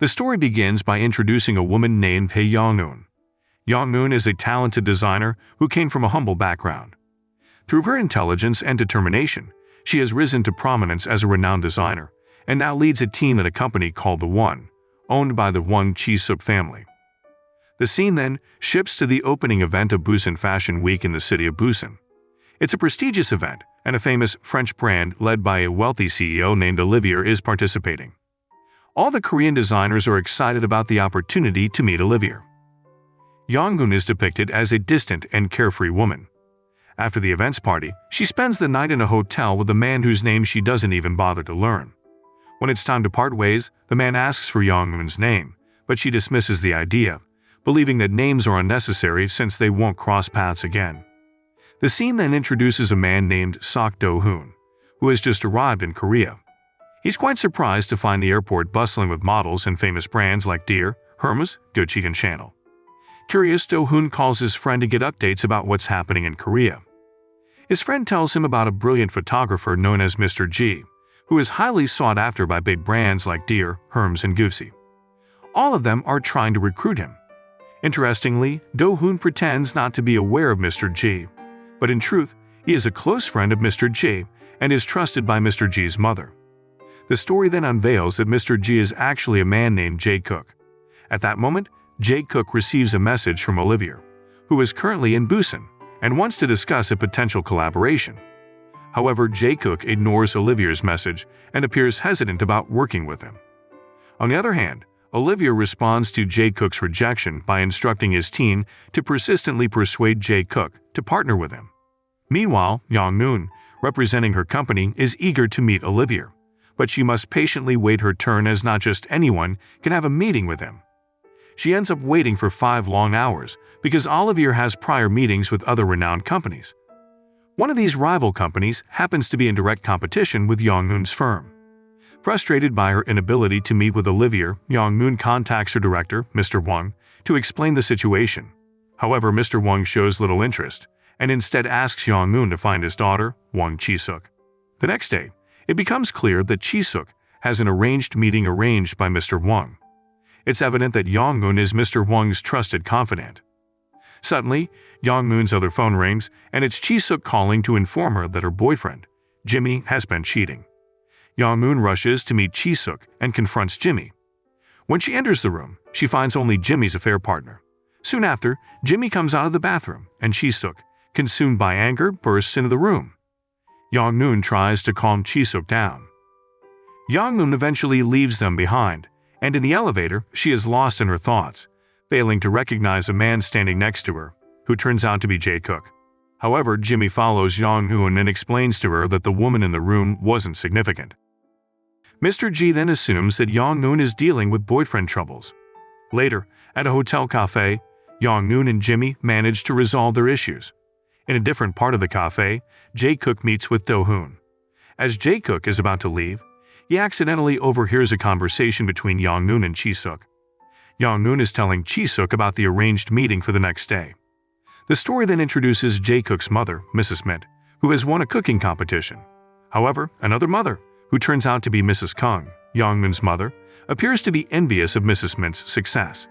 The story begins by introducing a woman named Pei Yong-eun. Yong-eun is a talented designer who came from a humble background. Through her intelligence and determination, she has risen to prominence as a renowned designer and now leads a team at a company called The One, owned by the Won Chisuk family. The scene then shifts to the opening event of Busan Fashion Week in the city of Busan. It's a prestigious event, and a famous French brand led by a wealthy CEO named Olivia is participating. All the Korean designers are excited about the opportunity to meet Olivia. Yong-eun is depicted as a distant and carefree woman. After the event's party, she spends the night in a hotel with a man whose name she doesn't even bother to learn. When it's time to part ways, the man asks for Yong-eun's name, but she dismisses the idea, believing that names are unnecessary since they won't cross paths again. The scene then introduces a man named Sok Do-hoon, who has just arrived in Korea. He's quite surprised to find the airport bustling with models and famous brands like Deere, Hermes, Gucci, and Chanel. Curious, Do-hoon calls his friend to get updates about what's happening in Korea. His friend tells him about a brilliant photographer known as Mr. G, who is highly sought after by big brands like Deere, Hermes, and Gucci. All of them are trying to recruit him. Interestingly, Do-hoon pretends not to be aware of Mr. G, but in truth, he is a close friend of Mr. G and is trusted by Mr. G's mother. The story then unveils that Mr. G is actually a man named Jae-kook. At that moment, Jae-kook receives a message from Olivia, who is currently in Busan and wants to discuss a potential collaboration. However, Jae-kook ignores Olivia's message and appears hesitant about working with him. On the other hand, Olivia responds to Jae-kook's rejection by instructing his team to persistently persuade Jae-kook to partner with him. Meanwhile, Yong-eun, representing her company, is eager to meet Olivia, but she must patiently wait her turn as not just anyone can have a meeting with him. She ends up waiting for 5 long hours because Olivia has prior meetings with other renowned companies. One of these rival companies happens to be in direct competition with Yong-eun's firm. Frustrated by her inability to meet with Olivia, Yong-eun contacts her director, Mr. Wang, to explain the situation. However, Mr. Wang shows little interest and instead asks Yong-eun to find his daughter, Won Chisuk. The next day, it becomes clear that Chisuk has an arranged meeting arranged by Mr. Wang. It's evident that Yong-eun is Mr. Wang's trusted confidant. Suddenly, Yong-eun's other phone rings, and it's Chisuk calling to inform her that her boyfriend, Jimmy, has been cheating. Yong-eun rushes to meet Chisuk and confronts Jimmy. When she enters the room, she finds only Jimmy's affair partner. Soon after, Jimmy comes out of the bathroom, and Chisuk, consumed by anger, bursts into the room. Yong-eun tries to calm Chisuk down. Yong-eun eventually leaves them behind, and in the elevator, she is lost in her thoughts, failing to recognize a man standing next to her, who turns out to be Jae-kook. However, Jimmy follows Yong-eun and explains to her that the woman in the room wasn't significant. Mr. G then assumes that Yong-eun is dealing with boyfriend troubles. Later, at a hotel cafe, Yong-eun and Jimmy manage to resolve their issues. In a different part of the cafe, Jae-kook meets with Do-hoon. As Jae-kook is about to leave, he accidentally overhears a conversation between Yong-eun and Chisuk. Yong-eun is telling Chisuk about the arranged meeting for the next day. The story then introduces Jae-kook's mother, Mrs. Mint, who has won a cooking competition. However, another mother, who turns out to be Mrs. Kung, Yong-eun's mother, appears to be envious of Mrs. Mint's success.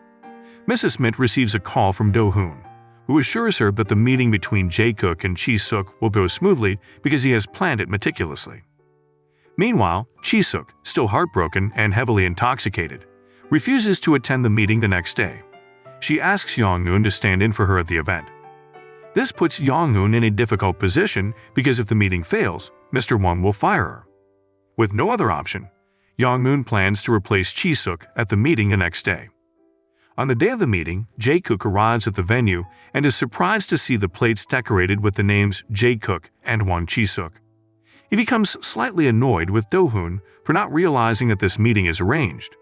Mrs. Mint receives a call from Do-hoon, who assures her that the meeting between Jae-kook and Chisuk will go smoothly because he has planned it meticulously. Meanwhile, Chisuk, still heartbroken and heavily intoxicated, refuses to attend the meeting the next day. She asks Yong-eun to stand in for her at the event. This puts Yong-eun in a difficult position because if the meeting fails, Mr. Won will fire her. With no other option, Yong-eun plans to replace Chisuk at the meeting the next day. On the day of the meeting, Jae-kook arrives at the venue and is surprised to see the plates decorated with the names Jae-kook and Won Chisuk. He becomes slightly annoyed with Do-hoon for not realizing that this meeting is arranged.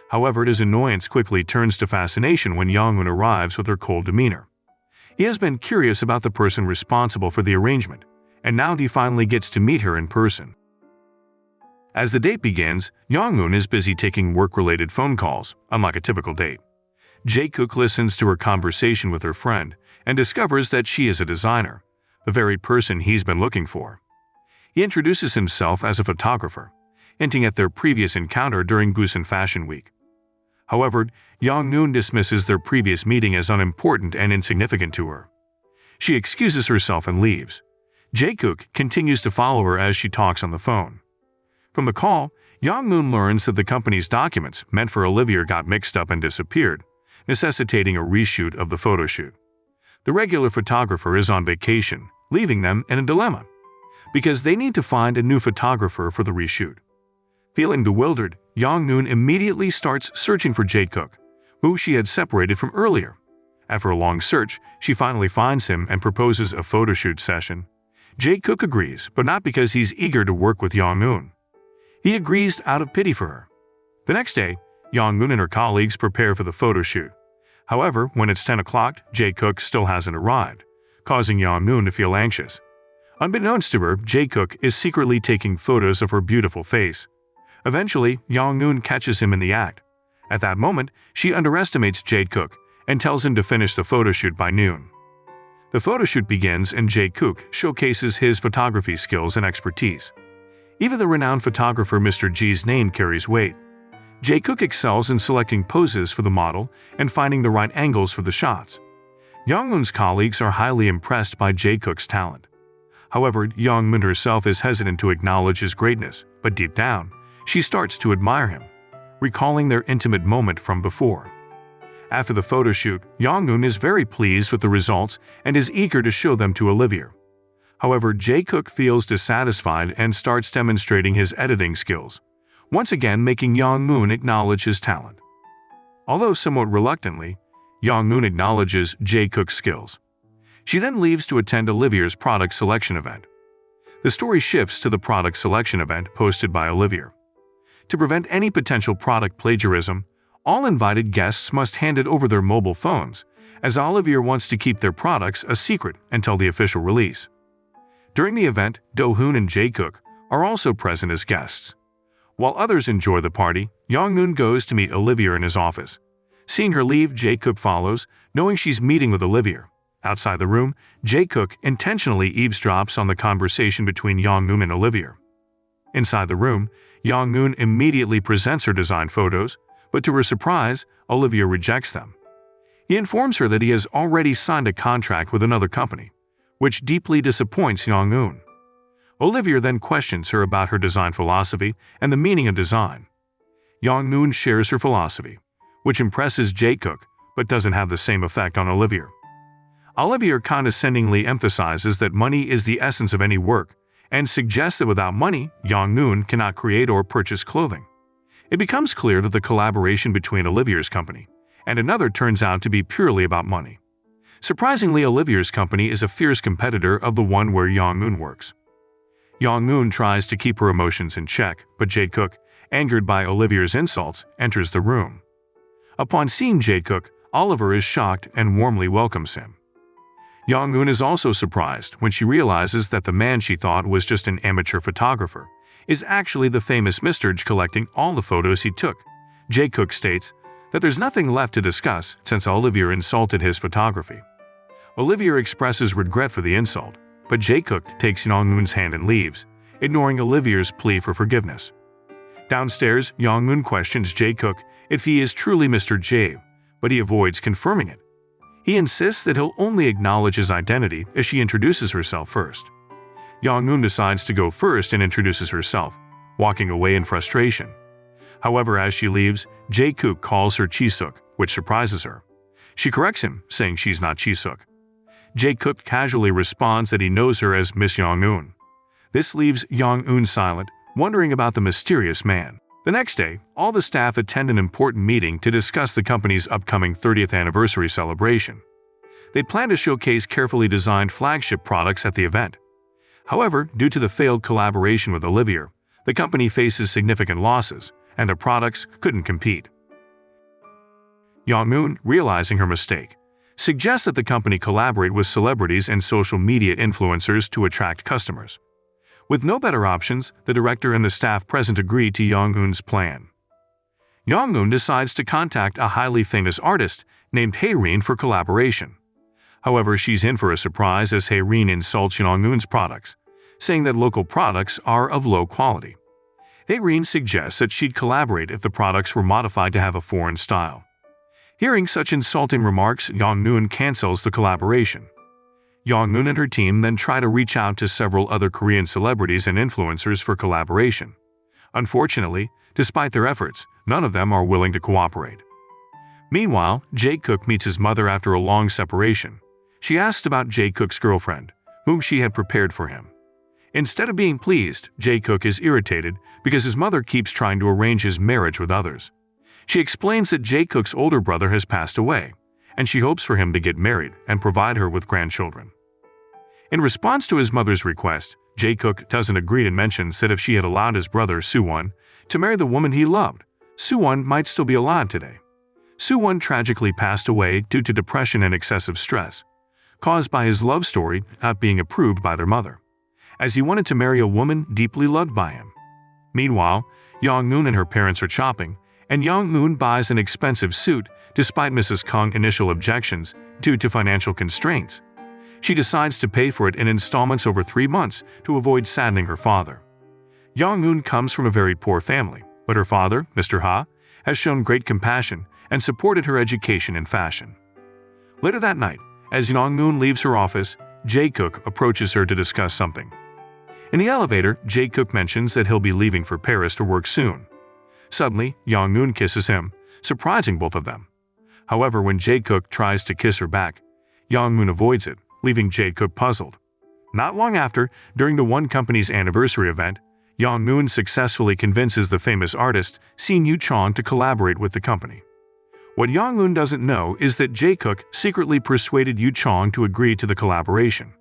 However, his annoyance quickly turns to fascination when Yong-eun arrives with her cold demeanor. He has been curious about the person responsible for the arrangement, and now he finally gets to meet her in person. As the date begins, Yong-eun is busy taking work-related phone calls, unlike a typical date. Jae-kook listens to her conversation with her friend and discovers that she is a designer, the very person he's been looking for. He introduces himself as a photographer, hinting at their previous encounter during Busan Fashion Week. However, Young-noon dismisses their previous meeting as unimportant and insignificant to her. She excuses herself and leaves. Chisuk continues to follow her as she talks on the phone. From the call, Young-noon learns that the company's documents meant for Olivia got mixed up and disappeared, necessitating a reshoot of the photo shoot. The regular photographer is on vacation, leaving them in a dilemma, because they need to find a new photographer for the reshoot. Feeling bewildered, Young-noon immediately starts searching for Chisuk, who she had separated from earlier. After a long search, she finally finds him and proposes a photoshoot session. Chisuk agrees, but not because he's eager to work with Young-noon. He agrees out of pity for her. The next day, Young-noon and her colleagues prepare for the photo shoot. However, when it's 10 o'clock, Chisuk still hasn't arrived, causing Young-noon to feel anxious. Unbeknownst to her, Chisuk is secretly taking photos of her beautiful face. Eventually, Young-noon catches him in the act. At that moment, she underestimates Chisuk and tells him to finish the photo shoot by noon. The photo shoot begins and Chisuk showcases his photography skills and expertise. Even the renowned photographer Mr. G's name carries weight. Chisuk excels in selecting poses for the model and finding the right angles for the shots. Young-noon's colleagues are highly impressed by Chisuk's talent. However, Young-noon herself is hesitant to acknowledge his greatness, but deep down, she starts to admire him, recalling their intimate moment from before. After the photo shoot, Young-noon is very pleased with the results and is eager to show them to Olivia. However, Chisuk feels dissatisfied and starts demonstrating his editing skills, once again making Young-noon acknowledge his talent. Although somewhat reluctantly, Young-noon acknowledges Chisuk's skills. She then leaves to attend Olivia's product selection event. The story shifts to the product selection event posted by Olivia. To prevent any potential product plagiarism, all invited guests must hand it over their mobile phones, as Olivia wants to keep their products a secret until the official release. During the event, Do-hoon and Chisuk are also present as guests. While others enjoy the party, Young-noon goes to meet Olivia in his office. Seeing her leave, Chisuk follows, knowing she's meeting with Olivia. Outside the room, Chisuk intentionally eavesdrops on the conversation between Young-noon and Olivia. Inside the room, Young-noon immediately presents her design photos, but to her surprise, Olivia rejects them. He informs her that he has already signed a contract with another company, which deeply disappoints Young-noon. Olivia then questions her about her design philosophy and the meaning of design. Young-noon shares her philosophy, which impresses Chisuk but doesn't have the same effect on Olivia. Olivia condescendingly emphasizes that money is the essence of any work and suggests that without money, Young-noon cannot create or purchase clothing. It becomes clear that the collaboration between Olivia's company and another turns out to be purely about money. Surprisingly, Olivia's company is a fierce competitor of the one where Young-noon works. Young-noon tries to keep her emotions in check, but Chisuk, angered by Olivia's insults, enters the room. Upon seeing Chisuk, Oliver is shocked and warmly welcomes him. Young-noon is also surprised when she realizes that the man she thought was just an amateur photographer is actually the famous Mr. J collecting all the photos he took. Chisuk states that there's nothing left to discuss since Olivia insulted his photography. Olivia expresses regret for the insult, but Chisuk takes Young-noon's hand and leaves, ignoring Olivia's plea for forgiveness. Downstairs, Young-noon questions Chisuk if he is truly Mr. J, but he avoids confirming it. He insists that he'll only acknowledge his identity if she introduces herself first. Young-noon decides to go first and introduces herself, walking away in frustration. However, as she leaves, Chisuk calls her Chisuk, which surprises her. She corrects him, saying she's not Chisuk. Chisuk casually responds that he knows her as Miss Young-noon. This leaves Young-noon silent, wondering about the mysterious man. The next day, all the staff attend an important meeting to discuss the company's upcoming 30th anniversary celebration. They plan to showcase carefully designed flagship products at the event. However, due to the failed collaboration with Olivia, the company faces significant losses, and their products couldn't compete. Young-noon, realizing her mistake, suggests that the company collaborate with celebrities and social media influencers to attract customers. With no better options, the director and the staff present agree to Young-noon's plan. Young-noon decides to contact a highly famous artist named Hae-rin for collaboration. However, she's in for a surprise as Hae-rin insults Young-noon's products, saying that local products are of low quality. Irene suggests that she'd collaborate if the products were modified to have a foreign style. Hearing such insulting remarks, Yongnoon cancels the collaboration. Yongnoon and her team then try to reach out to several other Korean celebrities and influencers for collaboration. Unfortunately, despite their efforts, none of them are willing to cooperate. Meanwhile, Jae-kook meets his mother after a long separation. She asks about Jae-kook's girlfriend, whom she had prepared for him. Instead of being pleased, Jae-kook is irritated because his mother keeps trying to arrange his marriage with others. She explains that Jae-kook's older brother has passed away, and she hopes for him to get married and provide her with grandchildren. In response to his mother's request, Jae-kook doesn't agree and mentions that if she had allowed his brother, Soo-won, to marry the woman he loved, Soo-won might still be alive today. Soo-won tragically passed away due to depression and excessive stress, caused by his love story not being approved by their mother, as he wanted to marry a woman deeply loved by him. Meanwhile, Yongnoon and her parents are shopping, and Yongnoon buys an expensive suit despite Mrs. Kang's initial objections due to financial constraints. She decides to pay for it in installments over 3 months to avoid saddening her father. Yongnoon comes from a very poor family, but her father, Mr. Ha, has shown great compassion and supported her education and fashion. Later that night, as Yongnoon leaves her office, Jae-kook approaches her to discuss something. In the elevator, Jae-kook mentions that he'll be leaving for Paris to work soon. Suddenly, Yongnoon kisses him, surprising both of them. However, when Jae-kook tries to kiss her back, Yongnoon avoids it, leaving Jae-kook puzzled. Not long after, during the One Company's anniversary event, Yongnoon successfully convinces the famous artist Shin Yu-chong to collaborate with the company. What Yongnoon doesn't know is that Jae-kook secretly persuaded Yu-chong to agree to the collaboration.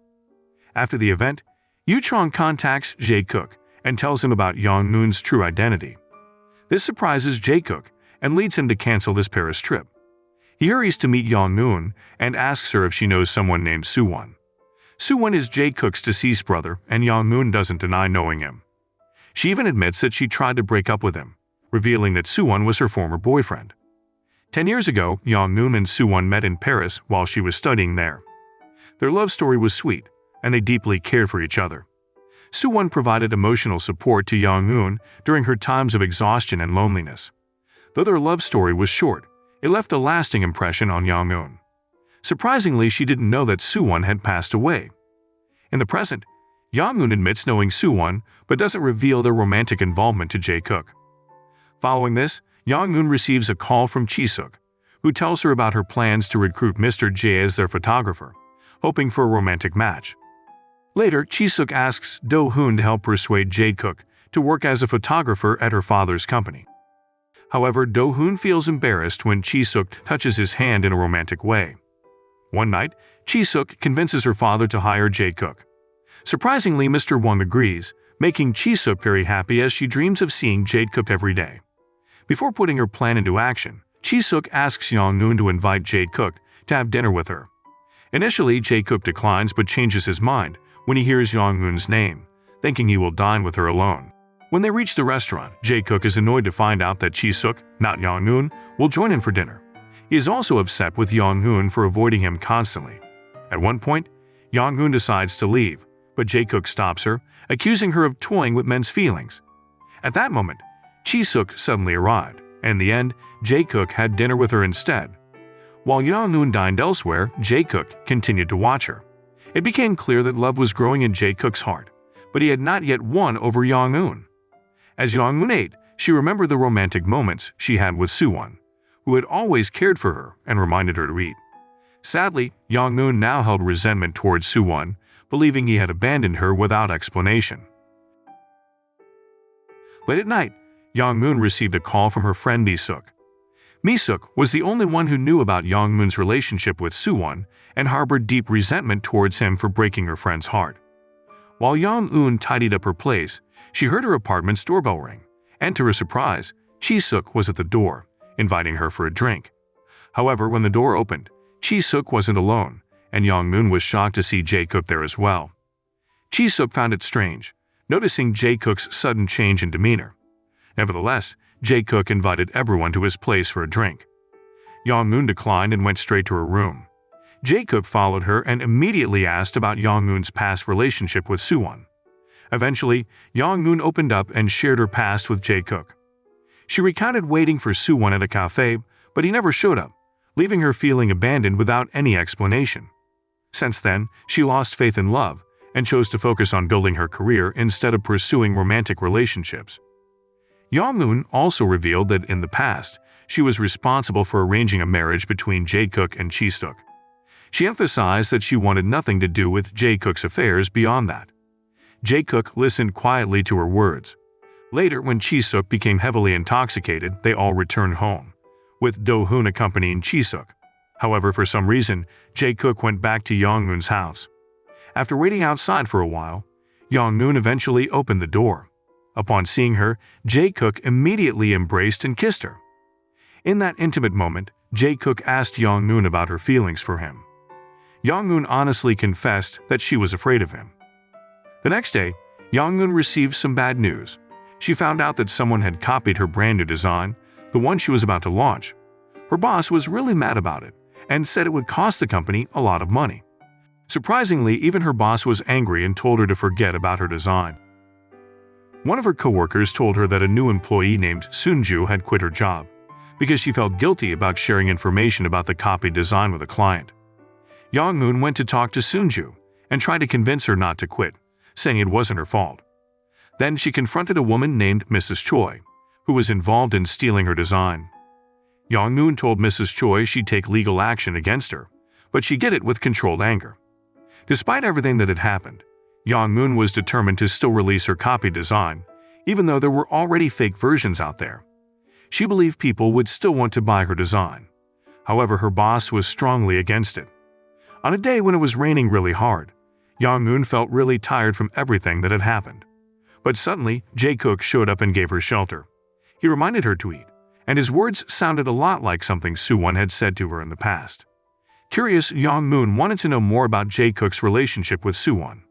After the event, Yu-chong contacts Jae-kook and tells him about Yongnoon's true identity. This surprises Jae-kook and leads him to cancel this Paris trip. He hurries to meet Yongnoon and asks her if she knows someone named Soo-won. Soo-won is Jae-kook's deceased brother, and Yongnoon doesn't deny knowing him. She even admits that she tried to break up with him, revealing that Soo-won was her former boyfriend. 10 years ago, Yongnoon and Soo-won met in Paris while she was studying there. Their love story was sweet, and they deeply cared for each other. Soo-won provided emotional support to Yongnoon during her times of exhaustion and loneliness. Though their love story was short, it left a lasting impression on Yongnoon. Surprisingly, she didn't know that Soo-won had passed away. In the present, Yongnoon admits knowing Soo-won but doesn't reveal their romantic involvement to Jae-kook. Following this, Yongnoon receives a call from Chisuk, who tells her about her plans to recruit Mr. Jae as their photographer, hoping for a romantic match. Later, Chisuk asks Do-hoon to help persuade Jae-kook to work as a photographer at her father's company. However, Do-hoon feels embarrassed when Chisuk touches his hand in a romantic way. One night, Chisuk convinces her father to hire Jae-kook. Surprisingly, Mr. Wang agrees, making Chisuk very happy as she dreams of seeing Jae-kook every day. Before putting her plan into action, Chisuk asks Yongnoon to invite Jae-kook to have dinner with her. Initially, Jae-kook declines but changes his mind when he hears Yongnoon's name, thinking he will dine with her alone. When they reach the restaurant, Jae-kook is annoyed to find out that Chisuk, not Yongnoon, will join him for dinner. He is also upset with Yongnoon for avoiding him constantly. At one point, Yongnoon decides to leave, but Jae-kook stops her, accusing her of toying with men's feelings. At that moment, Chisuk suddenly arrived, and in the end, Jae-kook had dinner with her instead. While Yongnoon dined elsewhere, Jae-kook continued to watch her. It became clear that love was growing in Jae-kook's heart, but he had not yet won over Yongnoon. As Yongnoon ate, she remembered the romantic moments she had with Soo-won, who had always cared for her and reminded her to eat. Sadly, Yongnoon now held resentment towards Soo-won, believing he had abandoned her without explanation. Late at night, Yongnoon received a call from her friend Misuk. Misuk was the only one who knew about Yongnoon's relationship with Soo-won and harbored deep resentment towards him for breaking her friend's heart. While Yongnoon tidied up her place, she heard her apartment's doorbell ring, and to her surprise, Chisuk was at the door, inviting her for a drink. However, when the door opened, Chisuk wasn't alone, and Yongnoon was shocked to see Jae-kook there as well. Chisuk found it strange, noticing Jae-kook's sudden change in demeanor. Nevertheless, Jae-kook invited everyone to his place for a drink. Yongnoon declined and went straight to her room. Jae-kook followed her and immediately asked about Yongnoon's past relationship with Soo-won. Eventually, Young-moon opened up and shared her past with Jae-kook. She recounted waiting for Soo-won at a cafe, but he never showed up, leaving her feeling abandoned without any explanation. Since then, she lost faith in love and chose to focus on building her career instead of pursuing romantic relationships. Young-moon also revealed that in the past, she was responsible for arranging a marriage between Jae-kook and Chisuk. She emphasized that she wanted nothing to do with Jae-kook's affairs beyond that. Jae-kook listened quietly to her words. Later, when Chisuk became heavily intoxicated, they all returned home, with Do-hoon accompanying Chisuk. However, for some reason, Jae-kook went back to Young-moon's house. After waiting outside for a while, Young-moon eventually opened the door. Upon seeing her, Jae-kook immediately embraced and kissed her. In that intimate moment, Jae-kook asked Young-moon about her feelings for him. Young-moon honestly confessed that she was afraid of him. The next day, Young-moon received some bad news. She found out that someone had copied her brand new design, the one she was about to launch. Her boss was really mad about it and said it would cost the company a lot of money. Surprisingly, even her boss was angry and told her to forget about her design. One of her coworkers told her that a new employee named Sunju had quit her job because she felt guilty about sharing information about the copied design with a client. Young-moon went to talk to Sunju and tried to convince her not to quit, saying it wasn't her fault. Then she confronted a woman named Mrs. Choi, who was involved in stealing her design. Young-moon told Mrs. Choi she'd take legal action against her, but she did it with controlled anger. Despite everything that had happened, Young-moon was determined to still release her copied design, even though there were already fake versions out there. She believed people would still want to buy her design. However, her boss was strongly against it. On a day when it was raining really hard, Young-moon felt really tired from everything that had happened. But suddenly, Jae-kook showed up and gave her shelter. He reminded her to eat, and his words sounded a lot like something Soo-won had said to her in the past. Curious, Young-moon wanted to know more about Jae-kook's relationship with Soo-won.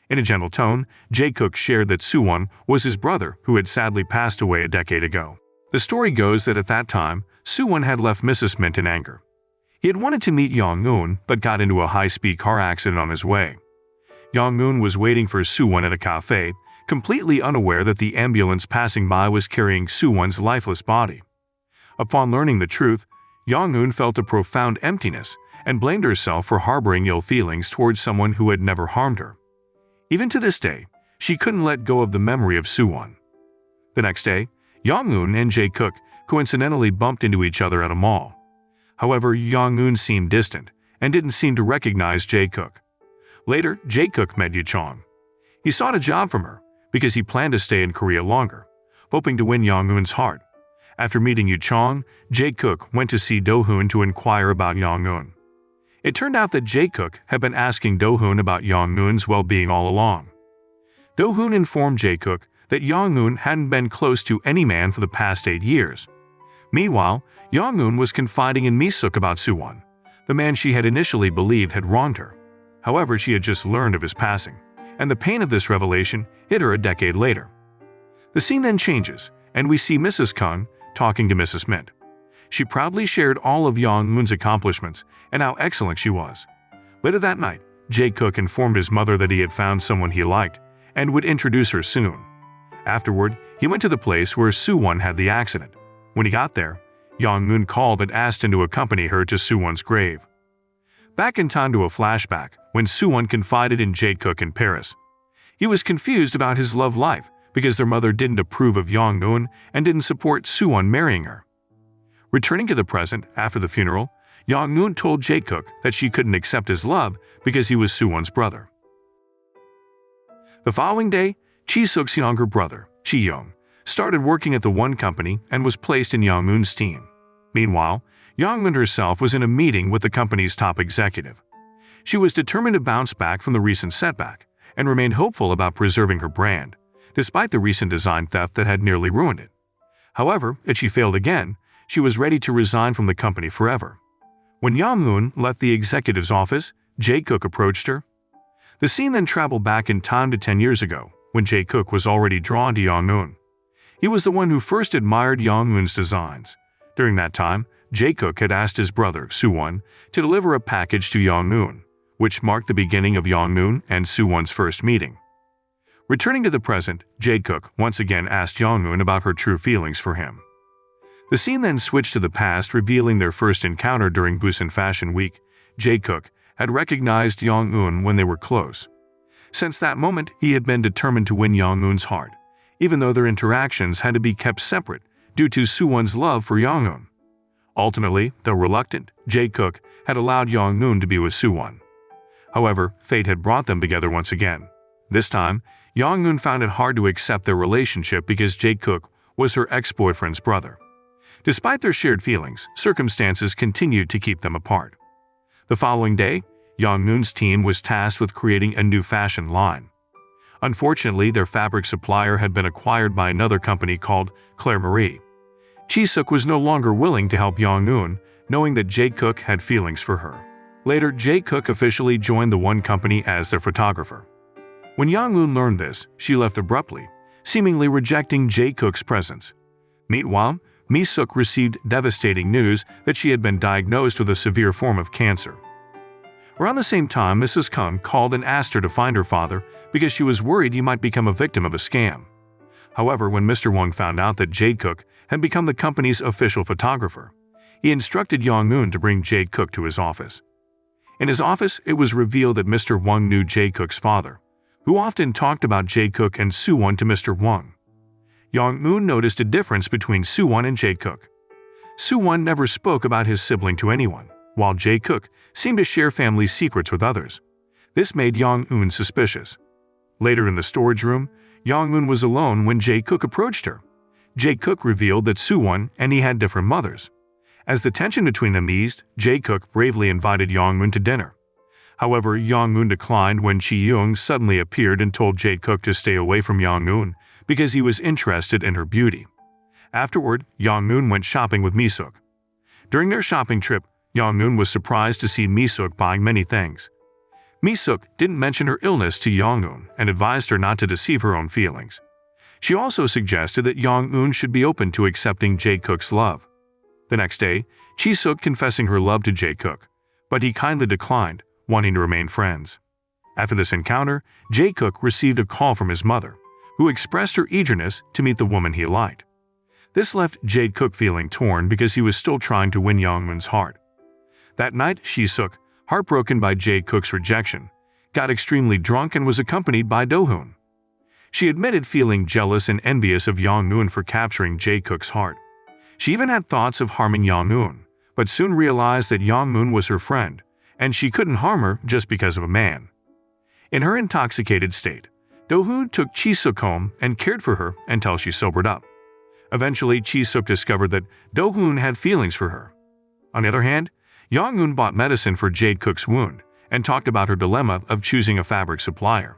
In a gentle tone, Jae-kook shared that Soo-won was his brother who had sadly passed away a decade ago. The story goes that at that time, Soo-won had left Mrs. Mint in anger. He had wanted to meet Young-moon but got into a high-speed car accident on his way. Young-moon was waiting for Soo-won at a cafe, completely unaware that the ambulance passing by was carrying Soo-won's lifeless body. Upon learning the truth, Young-moon felt a profound emptiness and blamed herself for harboring ill feelings towards someone who had never harmed her. Even to this day, she couldn't let go of the memory of Soo-won. The next day, Young-moon and Jae-kook coincidentally bumped into each other at a mall. However, Young-moon seemed distant and didn't seem to recognize Jae-kook. Later, Jae-kook met Yoo-chong. He sought a job from her because he planned to stay in Korea longer, hoping to win Young-moon's heart. After meeting Yoo-chong, Jae-kook went to see Do-hoon to inquire about Young-moon. It turned out that Jae-kook had been asking Do-hoon about Young-moon's well-being all along. Do-hoon informed Jae-kook that Young-moon hadn't been close to any man for the past 8 years. Meanwhile, Young-moon was confiding in Misuk about Soo-won, the man she had initially believed had wronged her. However, she had just learned of his passing, and the pain of this revelation hit her a decade later. The scene then changes, and we see Mrs. Kung talking to Mrs. Mint. She proudly shared all of Young-moon's accomplishments and how excellent she was. Later that night, Jae-kook informed his mother that he had found someone he liked and would introduce her soon. Afterward, he went to the place where Soo-won had the accident. When he got there, Young-moon called and asked him to accompany her to Soo-won's grave. Back in time to a flashback when Soo-won confided in Jae-kook in Paris. He was confused about his love life because their mother didn't approve of Young-moon and didn't support Soo-won marrying her. Returning to the present after the funeral, Young-moon told Jae-kook that she couldn't accept his love because he was Soo-won's brother. The following day, Chisuk's younger brother, Chi-young, started working at the one company and was placed in Young-moon's team. Meanwhile, Young-moon herself was in a meeting with the company's top executive. She was determined to bounce back from the recent setback and remained hopeful about preserving her brand, despite the recent design theft that had nearly ruined it. However, if she failed again, she was ready to resign from the company forever. When Young-moon left the executive's office, Jae-kook approached her. The scene then traveled back in time to 10 years ago, when Jae-kook was already drawn to Young-moon. He was the one who first admired Young-moon's designs. During that time, Jae-kook had asked his brother, Soo-won, to deliver a package to Young-moon, which marked the beginning of Young-moon and Soo-won's first meeting. Returning to the present, Jae-kook once again asked Young-eun about her true feelings for him. The scene then switched to the past, revealing their first encounter during Busan Fashion Week. Jae-kook had recognized Young-eun when they were close. Since that moment, he had been determined to win Young-eun's heart, even though their interactions had to be kept separate due to Soo-won's love for Young-eun. Ultimately, though reluctant, Jae-kook had allowed Young-eun to be with Soo-won. However, fate had brought them together once again. This time, Young-eun found it hard to accept their relationship because Jae-kook was her ex-boyfriend's brother. Despite their shared feelings, circumstances continued to keep them apart. The following day, Young-eun's team was tasked with creating a new fashion line. Unfortunately, their fabric supplier had been acquired by another company called Claire Marie. Chisuk was no longer willing to help Young-eun, knowing that Jae-kook had feelings for her. Later, Jae-kook officially joined the one company as their photographer. When Young-eun learned this, she left abruptly, seemingly rejecting Jae-kook's presence. Meanwhile, Misuk received devastating news that she had been diagnosed with a severe form of cancer. Around the same time, Mrs. Kang called and asked her to find her father because she was worried he might become a victim of a scam. However, when Mr. Wang found out that Jae-kook had become the company's official photographer, he instructed Young-eun to bring Jae-kook to his office. In his office, it was revealed that Mr. Wang knew Jae-kook's father, who often talked about Jae-kook and Soo-won to Mr. Wang. Young-eun noticed a difference between Soo-won and Jae-kook. Soo-won never spoke about his sibling to anyone, while Jae-kook seemed to share family secrets with others. This made Young-eun suspicious. Later in the storage room, Young-eun was alone when Jae-kook approached her. Jae-kook revealed that Soo-won and he had different mothers. As the tension between them eased, Jae-kook bravely invited Young-eun to dinner. However, Young-eun declined when Chi-young suddenly appeared and told Jae-kook to stay away from Young-eun because he was interested in her beauty. Afterward, Young-eun went shopping with Misuk. During their shopping trip, Young-eun was surprised to see Misuk buying many things. Misuk didn't mention her illness to Young-eun and advised her not to deceive her own feelings. She also suggested that Young-eun should be open to accepting Jae-kook's love. The next day, Chisuk confessing her love to Jae-kook, but he kindly declined, wanting to remain friends. After this encounter, Jae-kook received a call from his mother, who expressed her eagerness to meet the woman he liked. This left Jae-kook feeling torn because he was still trying to win Young-eun's heart. That night, Chisuk, heartbroken by Jae-kook's rejection, got extremely drunk and was accompanied by Do-hoon. She admitted feeling jealous and envious of Young-eun for capturing Jae-kook's heart. She even had thoughts of harming Young-eun, but soon realized that Young-eun was her friend, and she couldn't harm her just because of a man. In her intoxicated state, Do-hoon took Chisuk home and cared for her until she sobered up. Eventually, Chisuk discovered that Do-hoon had feelings for her. On the other hand, Young-eun bought medicine for Jae-kook's wound and talked about her dilemma of choosing a fabric supplier.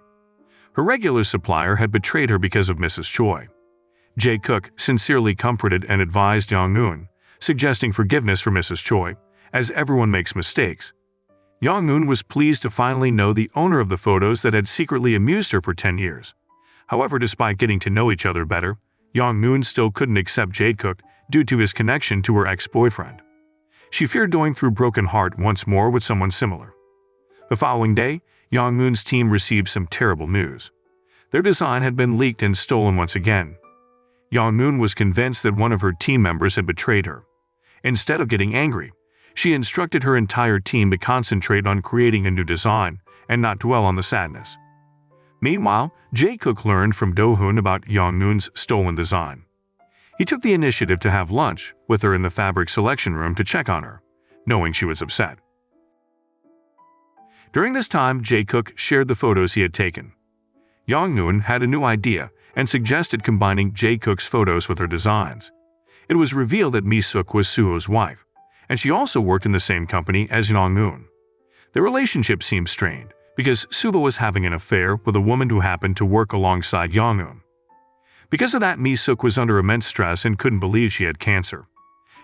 Her regular supplier had betrayed her because of Mrs. Choi. Jae-kook sincerely comforted and advised Young-eun, suggesting forgiveness for Mrs. Choi, as everyone makes mistakes. Young-eun was pleased to finally know the owner of the photos that had secretly amused her for 10 years. However, despite getting to know each other better, Young-eun still couldn't accept Jae-kook due to his connection to her ex-boyfriend. She feared going through broken heart once more with someone similar. The following day, Young-eun's team received some terrible news. Their design had been leaked and stolen once again. Young-eun was convinced that one of her team members had betrayed her. Instead of getting angry, she instructed her entire team to concentrate on creating a new design and not dwell on the sadness. Meanwhile, Jae-kook learned from Do-hoon about Young-eun's stolen design. He took the initiative to have lunch with her in the fabric selection room to check on her, knowing she was upset. During this time, Jae-kook shared the photos he had taken. Young-eun had a new idea and suggested combining Jae-kook's photos with her designs. It was revealed that Misuk was Suho's wife, and she also worked in the same company as Young-eun. Their relationship seemed strained because Suho was having an affair with a woman who happened to work alongside Young-eun. Because of that, Misuk was under immense stress and couldn't believe she had cancer.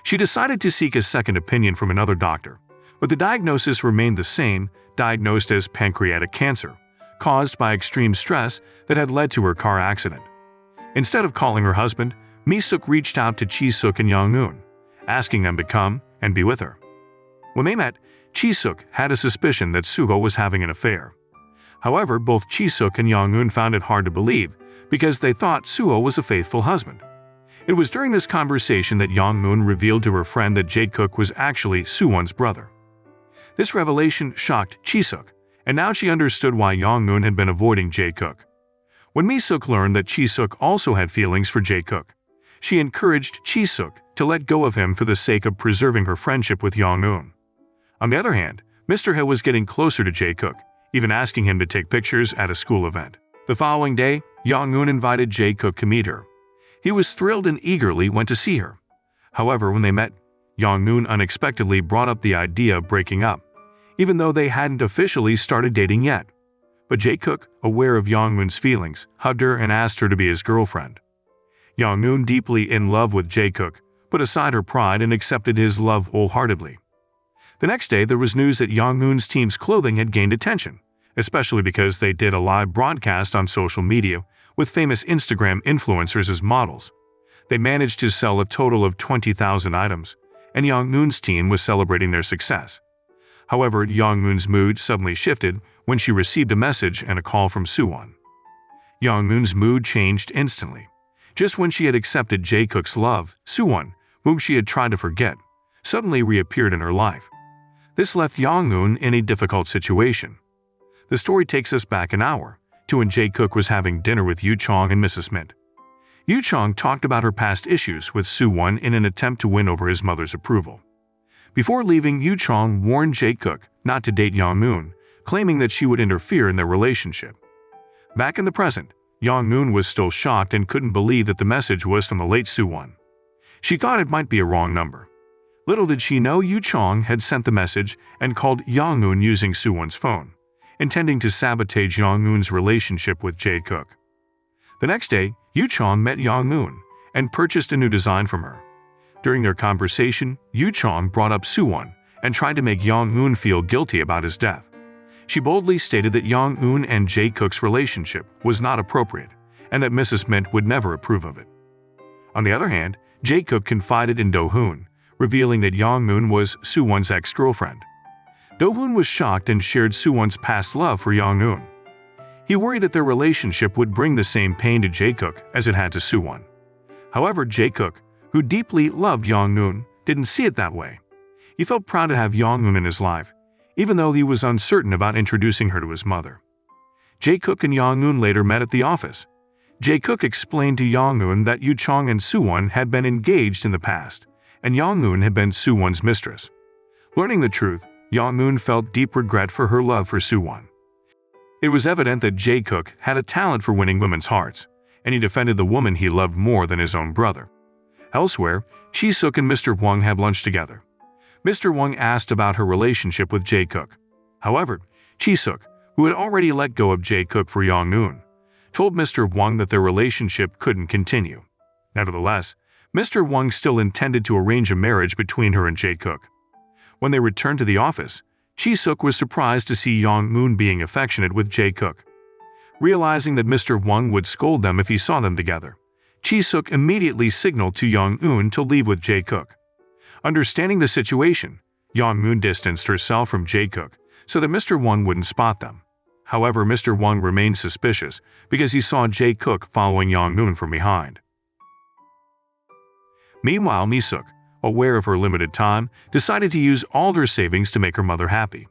She decided to seek a second opinion from another doctor, but the diagnosis remained the same, diagnosed as pancreatic cancer, caused by extreme stress that had led to her car accident. Instead of calling her husband, Misuk reached out to Chisuk and Young-eun, asking them to come and be with her. When they met, Chisuk had a suspicion that Suho was having an affair. However, both Chisuk and Yong-eun found it hard to believe because they thought Suho was a faithful husband. It was during this conversation that Yong-eun revealed to her friend that Jae-kook was actually Suwon's brother. This revelation shocked Chisuk, and now she understood why Yong-eun had been avoiding Jae-kook. When Misuk learned that Chisuk also had feelings for Jae-kook, she encouraged Chisuk to let go of him for the sake of preserving her friendship with Yong-eun. On the other hand, Mr. He was getting closer to Jae-kook, even asking him to take pictures at a school event. The following day, Yong-eun invited Jae-kook to meet her. He was thrilled and eagerly went to see her. However, when they met, Yong-eun unexpectedly brought up the idea of breaking up, even though they hadn't officially started dating yet. But Jae-kook, aware of Yong-eun's feelings, hugged her and asked her to be his girlfriend. Yong-eun, deeply in love with Jae-kook, put aside her pride and accepted his love wholeheartedly. The next day, there was news that Yong-eun's team's clothing had gained attention, especially because they did a live broadcast on social media with famous Instagram influencers as models. They managed to sell a total of 20,000 items, and Yong-eun's team was celebrating their success. However, Yong-eun's mood suddenly shifted when she received a message and a call from Suwon. Yong-eun's mood changed instantly. Just when she had accepted Jae-kook's love, Suwon, whom she had tried to forget, suddenly reappeared in her life. This left Yong-eun in a difficult situation. The story takes us back an hour, to when Jae-kook was having dinner with Yoo-chong and Mrs. Mint. Yoo-chong talked about her past issues with Suwon in an attempt to win over his mother's approval. Before leaving, Yoo-chong warned Jae-kook not to date Yong-eun, claiming that she would interfere in their relationship. Back in the present, Yong-eun was still shocked and couldn't believe that the message was from the late Suwon. She thought it might be a wrong number. Little did she know Yoo-chong had sent the message and called Yong-eun using Suwon's phone, intending to sabotage Yong-eun's relationship with Jae-kook. The next day, Yoo-chong met Yong-eun and purchased a new design from her. During their conversation, Yoo-chong brought up Suwon and tried to make Yong-eun feel guilty about his death. She boldly stated that Yong-eun and Jae-kook's relationship was not appropriate and that Mrs. Mint would never approve of it. On the other hand, Jae-kook confided in Do-hoon, revealing that Yong-eun was Suwon's ex-girlfriend. Do-hoon was shocked and shared Suwon's past love for Yong-eun. He worried that their relationship would bring the same pain to Jae-kook as it had to Suwon. However, Jae-kook, who deeply loved Yong-eun, didn't see it that way. He felt proud to have Yong-eun in his life, even though he was uncertain about introducing her to his mother. Jae-kook and Yong-eun later met at the office. Jae-kook explained to Yong-eun that Yoo-chong and Suwon had been engaged in the past, and Yong-eun had been Suwon's mistress. Learning the truth, Yong-eun felt deep regret for her love for Suwon. It was evident that Jae-kook had a talent for winning women's hearts, and he defended the woman he loved more than his own brother. Elsewhere, Chisuk and Mr. Wang have lunch together. Mr. Wang asked about her relationship with Jae-kook. However, Chisuk, who had already let go of Jae-kook for Yong-eun, told Mr. Wang that their relationship couldn't continue. Nevertheless, Mr. Wang still intended to arrange a marriage between her and Jae-kook. When they returned to the office, Chisuk was surprised to see Yong-eun being affectionate with Jae-kook. Realizing that Mr. Wang would scold them if he saw them together, Chisuk immediately signaled to Yong-eun to leave with Jae-kook. Understanding the situation, Yong-eun distanced herself from Jae-kook so that Mr. Wang wouldn't spot them. However, Mr. Wang remained suspicious because he saw Jae-kook following Yong-eun from behind. Meanwhile, Misuk, aware of her limited time, decided to use all her savings to make her mother happy.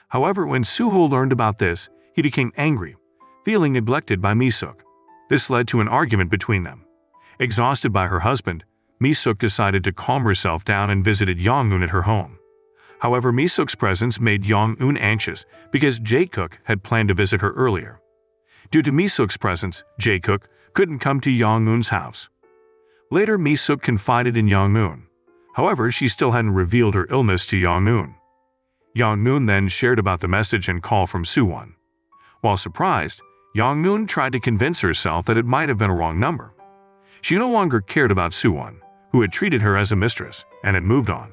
However, when Suho learned about this, he became angry, feeling neglected by Misuk. This led to an argument between them. Exhausted by her husband, Misuk decided to calm herself down and visited Yong-eun at her home. However, Misuk's presence made Yong-eun anxious because Jae-kook had planned to visit her earlier. Due to Misuk's presence, Jae-kook couldn't come to Yong-eun's house. Later, Misuk confided in Yong-eun. However, she still hadn't revealed her illness to Yong-eun. Yong-eun then shared about the message and call from Suwon. While surprised, Yong-eun tried to convince herself that it might have been a wrong number. She no longer cared about Suwon, who had treated her as a mistress, and had moved on.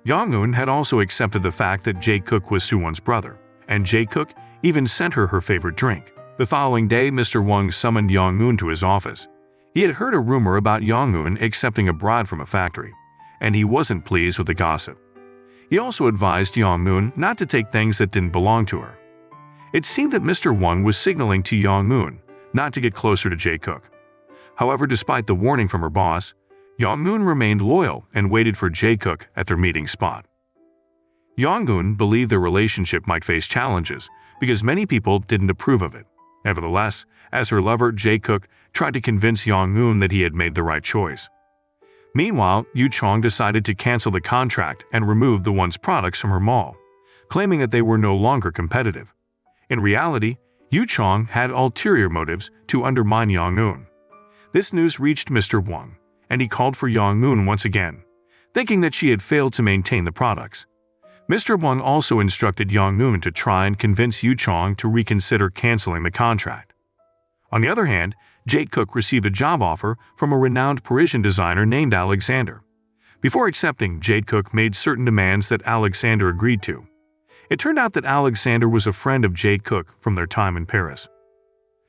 Yong-eun had also accepted the fact that Jae-kook was Suwon's brother, and Jae-kook even sent her her favorite drink. The following day, Mr. Wang summoned Yong-eun to his office. He had heard a rumor about Yong-eun accepting a bride from a factory, and he wasn't pleased with the gossip. He also advised Yong-eun not to take things that didn't belong to her. It seemed that Mr. Wang was signaling to Yang-moon not to get closer to Jae-kook. However, despite the warning from her boss, Yang-moon remained loyal and waited for Jae-kook at their meeting spot. Yang-moon believed their relationship might face challenges because many people didn't approve of it. Nevertheless, as her lover, Jae-kook tried to convince Yang-moon that he had made the right choice. Meanwhile, Yu-chong decided to cancel the contract and remove the one's products from her mall, claiming that they were no longer competitive. In reality, Yu-chong had ulterior motives to undermine Yang-moon. This news reached Mr. Wang, and he called for Yang-moon once again, thinking that she had failed to maintain the products. Mr. Wang also instructed Yang-moon to try and convince Yu-chong to reconsider canceling the contract. On the other hand, Jae-kook received a job offer from a renowned Parisian designer named Alexander. Before accepting, Jae-kook made certain demands that Alexander agreed to. It turned out that Alexander was a friend of Jae-kook from their time in Paris.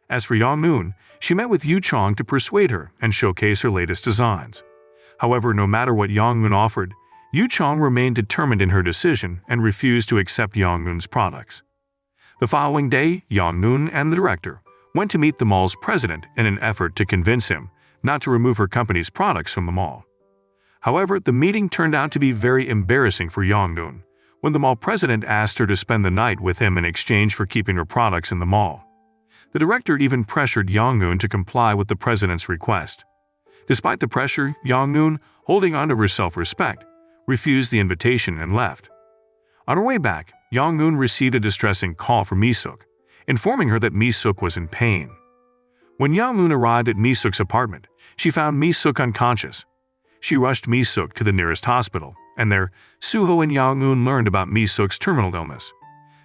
As for Yang-moon, she met with Yu-chong to persuade her and showcase her latest designs. However, no matter what Yang-moon offered, Yu-chong remained determined in her decision and refused to accept Yang-moon's products. The following day, Yang-moon and the director went to meet the mall's president in an effort to convince him not to remove her company's products from the mall. However, the meeting turned out to be very embarrassing for Yang-moon when the mall president asked her to spend the night with him in exchange for keeping her products in the mall. The director even pressured Yang-moon to comply with the president's request. Despite the pressure, Yang-moon, holding on to her self-respect, refused the invitation and left. On her way back, Yang-moon received a distressing call from Misuk, informing her that Misuk was in pain. When Yang-moon arrived at Misuk's apartment, she found Misuk unconscious. She rushed Misuk to the nearest hospital, and there, Suho and Yang-moon learned about Misuk's terminal illness.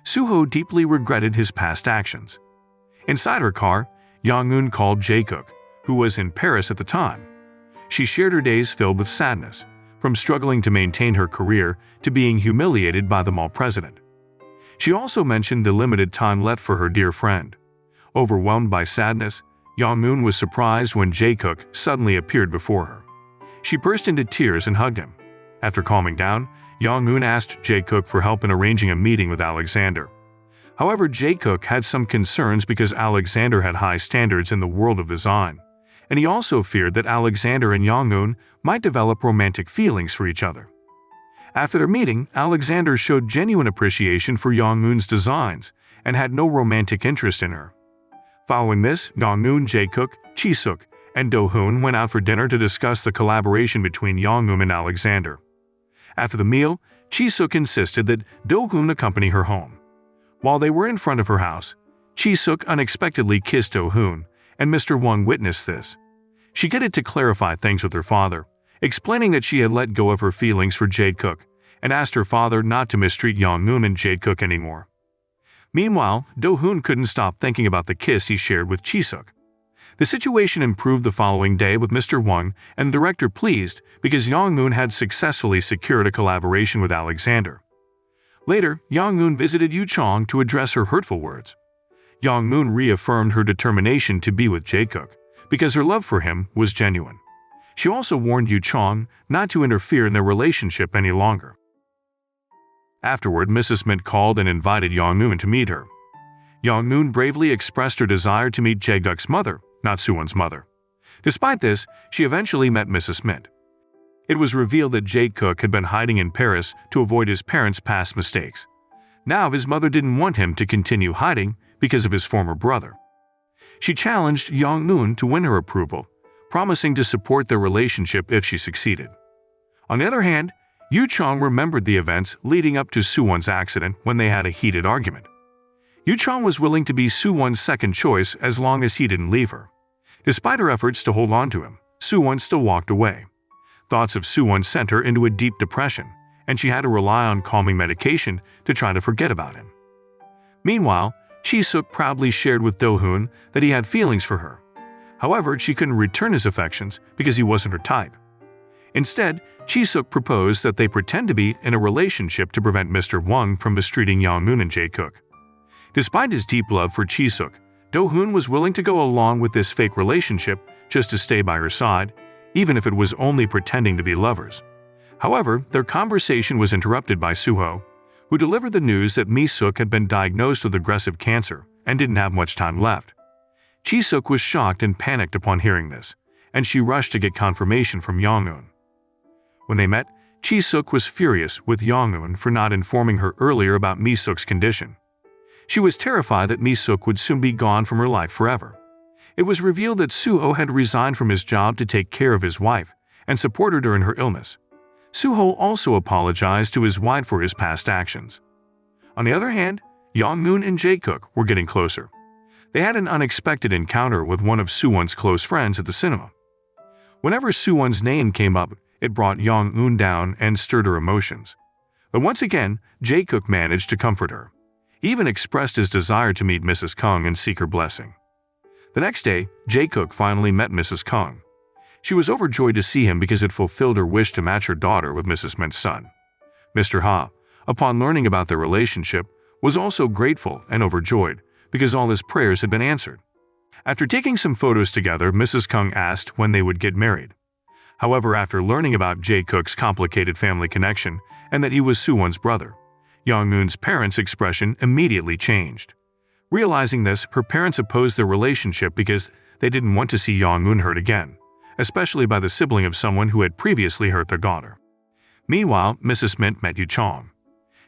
Suho deeply regretted his past actions. Inside her car, Yang-moon called Jae-kook, who was in Paris at the time. She shared her days filled with sadness, from struggling to maintain her career to being humiliated by the mall president. She also mentioned the limited time left for her dear friend. Overwhelmed by sadness, Yang-moon was surprised when Jae-kook suddenly appeared before her. She burst into tears and hugged him. After calming down, Yang-moon asked Jae-kook for help in arranging a meeting with Alexander. However, Jae-kook had some concerns because Alexander had high standards in the world of design, and he also feared that Alexander and Yang-moon might develop romantic feelings for each other. After their meeting, Alexander showed genuine appreciation for Yang-moon's designs and had no romantic interest in her. Following this, Yang-moon, Jae-kook, Chisuk, and Do-hoon went out for dinner to discuss the collaboration between Yang-moon and Alexander. After the meal, Chisuk insisted that Do-hoon accompany her home. While they were in front of her house, Chisuk unexpectedly kissed Do-hoon, and Mr. Wang witnessed this. She get it to clarify things with her father, explaining that she had let go of her feelings for Jae-kook and asked her father not to mistreat Yang-moon and Jae-kook anymore. Meanwhile, Do-hoon couldn't stop thinking about the kiss he shared with Chisuk. The situation improved the following day with Mr. Wang and the director pleased because Yang-moon had successfully secured a collaboration with Alexander. Later, Yang-moon visited Yu-chong to address her hurtful words. Yang-moon reaffirmed her determination to be with Jae-kook because her love for him was genuine. She also warned Yu-chong not to interfere in their relationship any longer. Afterward, Mrs. Mint called and invited Yang-moon to meet her. Yang-moon bravely expressed her desire to meet Jae-kook's mother, not Suwon's mother. Despite this, she eventually met Mrs. Mint. It was revealed that Jae-kook had been hiding in Paris to avoid his parents' past mistakes. Now his mother didn't want him to continue hiding because of his former brother. She challenged Yang-moon to win her approval, promising to support their relationship if she succeeded. On the other hand, Yu-chong remembered the events leading up to Suwon's accident when they had a heated argument. Yu-chong was willing to be Suwon's second choice as long as he didn't leave her. Despite her efforts to hold on to him, Suwon still walked away. Thoughts of Suwon sent her into a deep depression, and she had to rely on calming medication to try to forget about him. Meanwhile, Chisuk proudly shared with Do-hoon that he had feelings for her. However, she couldn't return his affections because he wasn't her type. Instead, Chisuk proposed that they pretend to be in a relationship to prevent Mr. Wang from mistreating Yang-moon and Jae-kook. Despite his deep love for Chisuk, Do-hoon was willing to go along with this fake relationship just to stay by her side, even if it was only pretending to be lovers. However, their conversation was interrupted by Suho, who delivered the news that Misuk had been diagnosed with aggressive cancer and didn't have much time left. Chisuk was shocked and panicked upon hearing this, and she rushed to get confirmation from Yong-eun. When they met, Chisuk was furious with Yong-eun for not informing her earlier about Misuk's condition. She was terrified that Misuk would soon be gone from her life forever. It was revealed that Suho had resigned from his job to take care of his wife and support her during her illness. Suho also apologized to his wife for his past actions. On the other hand, Yong-eun and Jae-kook were getting closer. They had an unexpected encounter with one of Suwon's close friends at the cinema. Whenever Suwon's name came up, it brought Yong-eun down and stirred her emotions. But once again, Jae-kook managed to comfort her. He even expressed his desire to meet Mrs. Kung and seek her blessing. The next day, Jae-kook finally met Mrs. Kung. She was overjoyed to see him because it fulfilled her wish to match her daughter with Mrs. Mint's son. Mr. Ha, upon learning about their relationship, was also grateful and overjoyed because all his prayers had been answered. After taking some photos together, Mrs. Kung asked when they would get married. However, after learning about Jae-kook's complicated family connection and that he was Suwon's brother, Yong-eun's parents' expression immediately changed. Realizing this, her parents opposed their relationship because they didn't want to see Yong-eun hurt again, especially by the sibling of someone who had previously hurt their daughter. Meanwhile, Mrs. Mint met Yu Chong.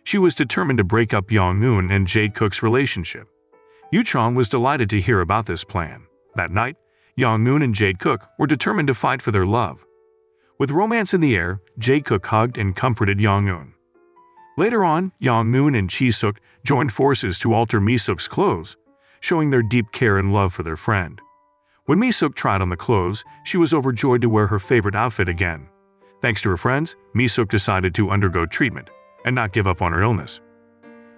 She was determined to break up Yong-eun and Jae-kook's relationship. Yu Chong was delighted to hear about this plan. That night, Yong-eun and Jae-kook were determined to fight for their love. With romance in the air, Jae-kook hugged and comforted Yong-eun. Later on, Yong-eun and Chisuk joined forces to alter Misuk's clothes, showing their deep care and love for their friend. When Misuk tried on the clothes, she was overjoyed to wear her favorite outfit again. Thanks to her friends, Misuk decided to undergo treatment and not give up on her illness.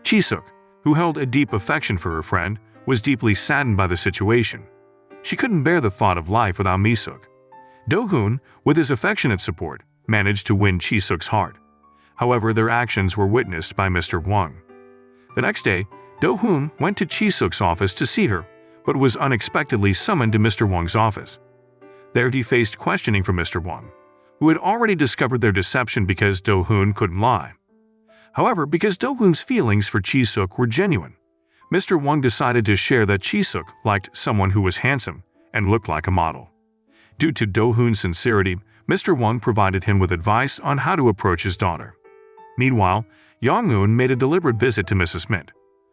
Chisuk, who held a deep affection for her friend, was deeply saddened by the situation. She couldn't bear the thought of life without Misuk. Do-hoon, with his affectionate support, managed to win Chisuk's heart. However, their actions were witnessed by Mr. Wang. The next day, Do-hoon went to Chisuk's office to see her, but was unexpectedly summoned to Mr. Wang's office. There he faced questioning from Mr. Wang, who had already discovered their deception because Do-hoon couldn't lie. However, because Do-hoon's feelings for Chisuk were genuine, Mr. Wang decided to share that Chisuk liked someone who was handsome and looked like a model. Due to Do-hoon's sincerity, Mr. Wang provided him with advice on how to approach his daughter. Meanwhile, Yong-eun made a deliberate visit to Mrs. Mint.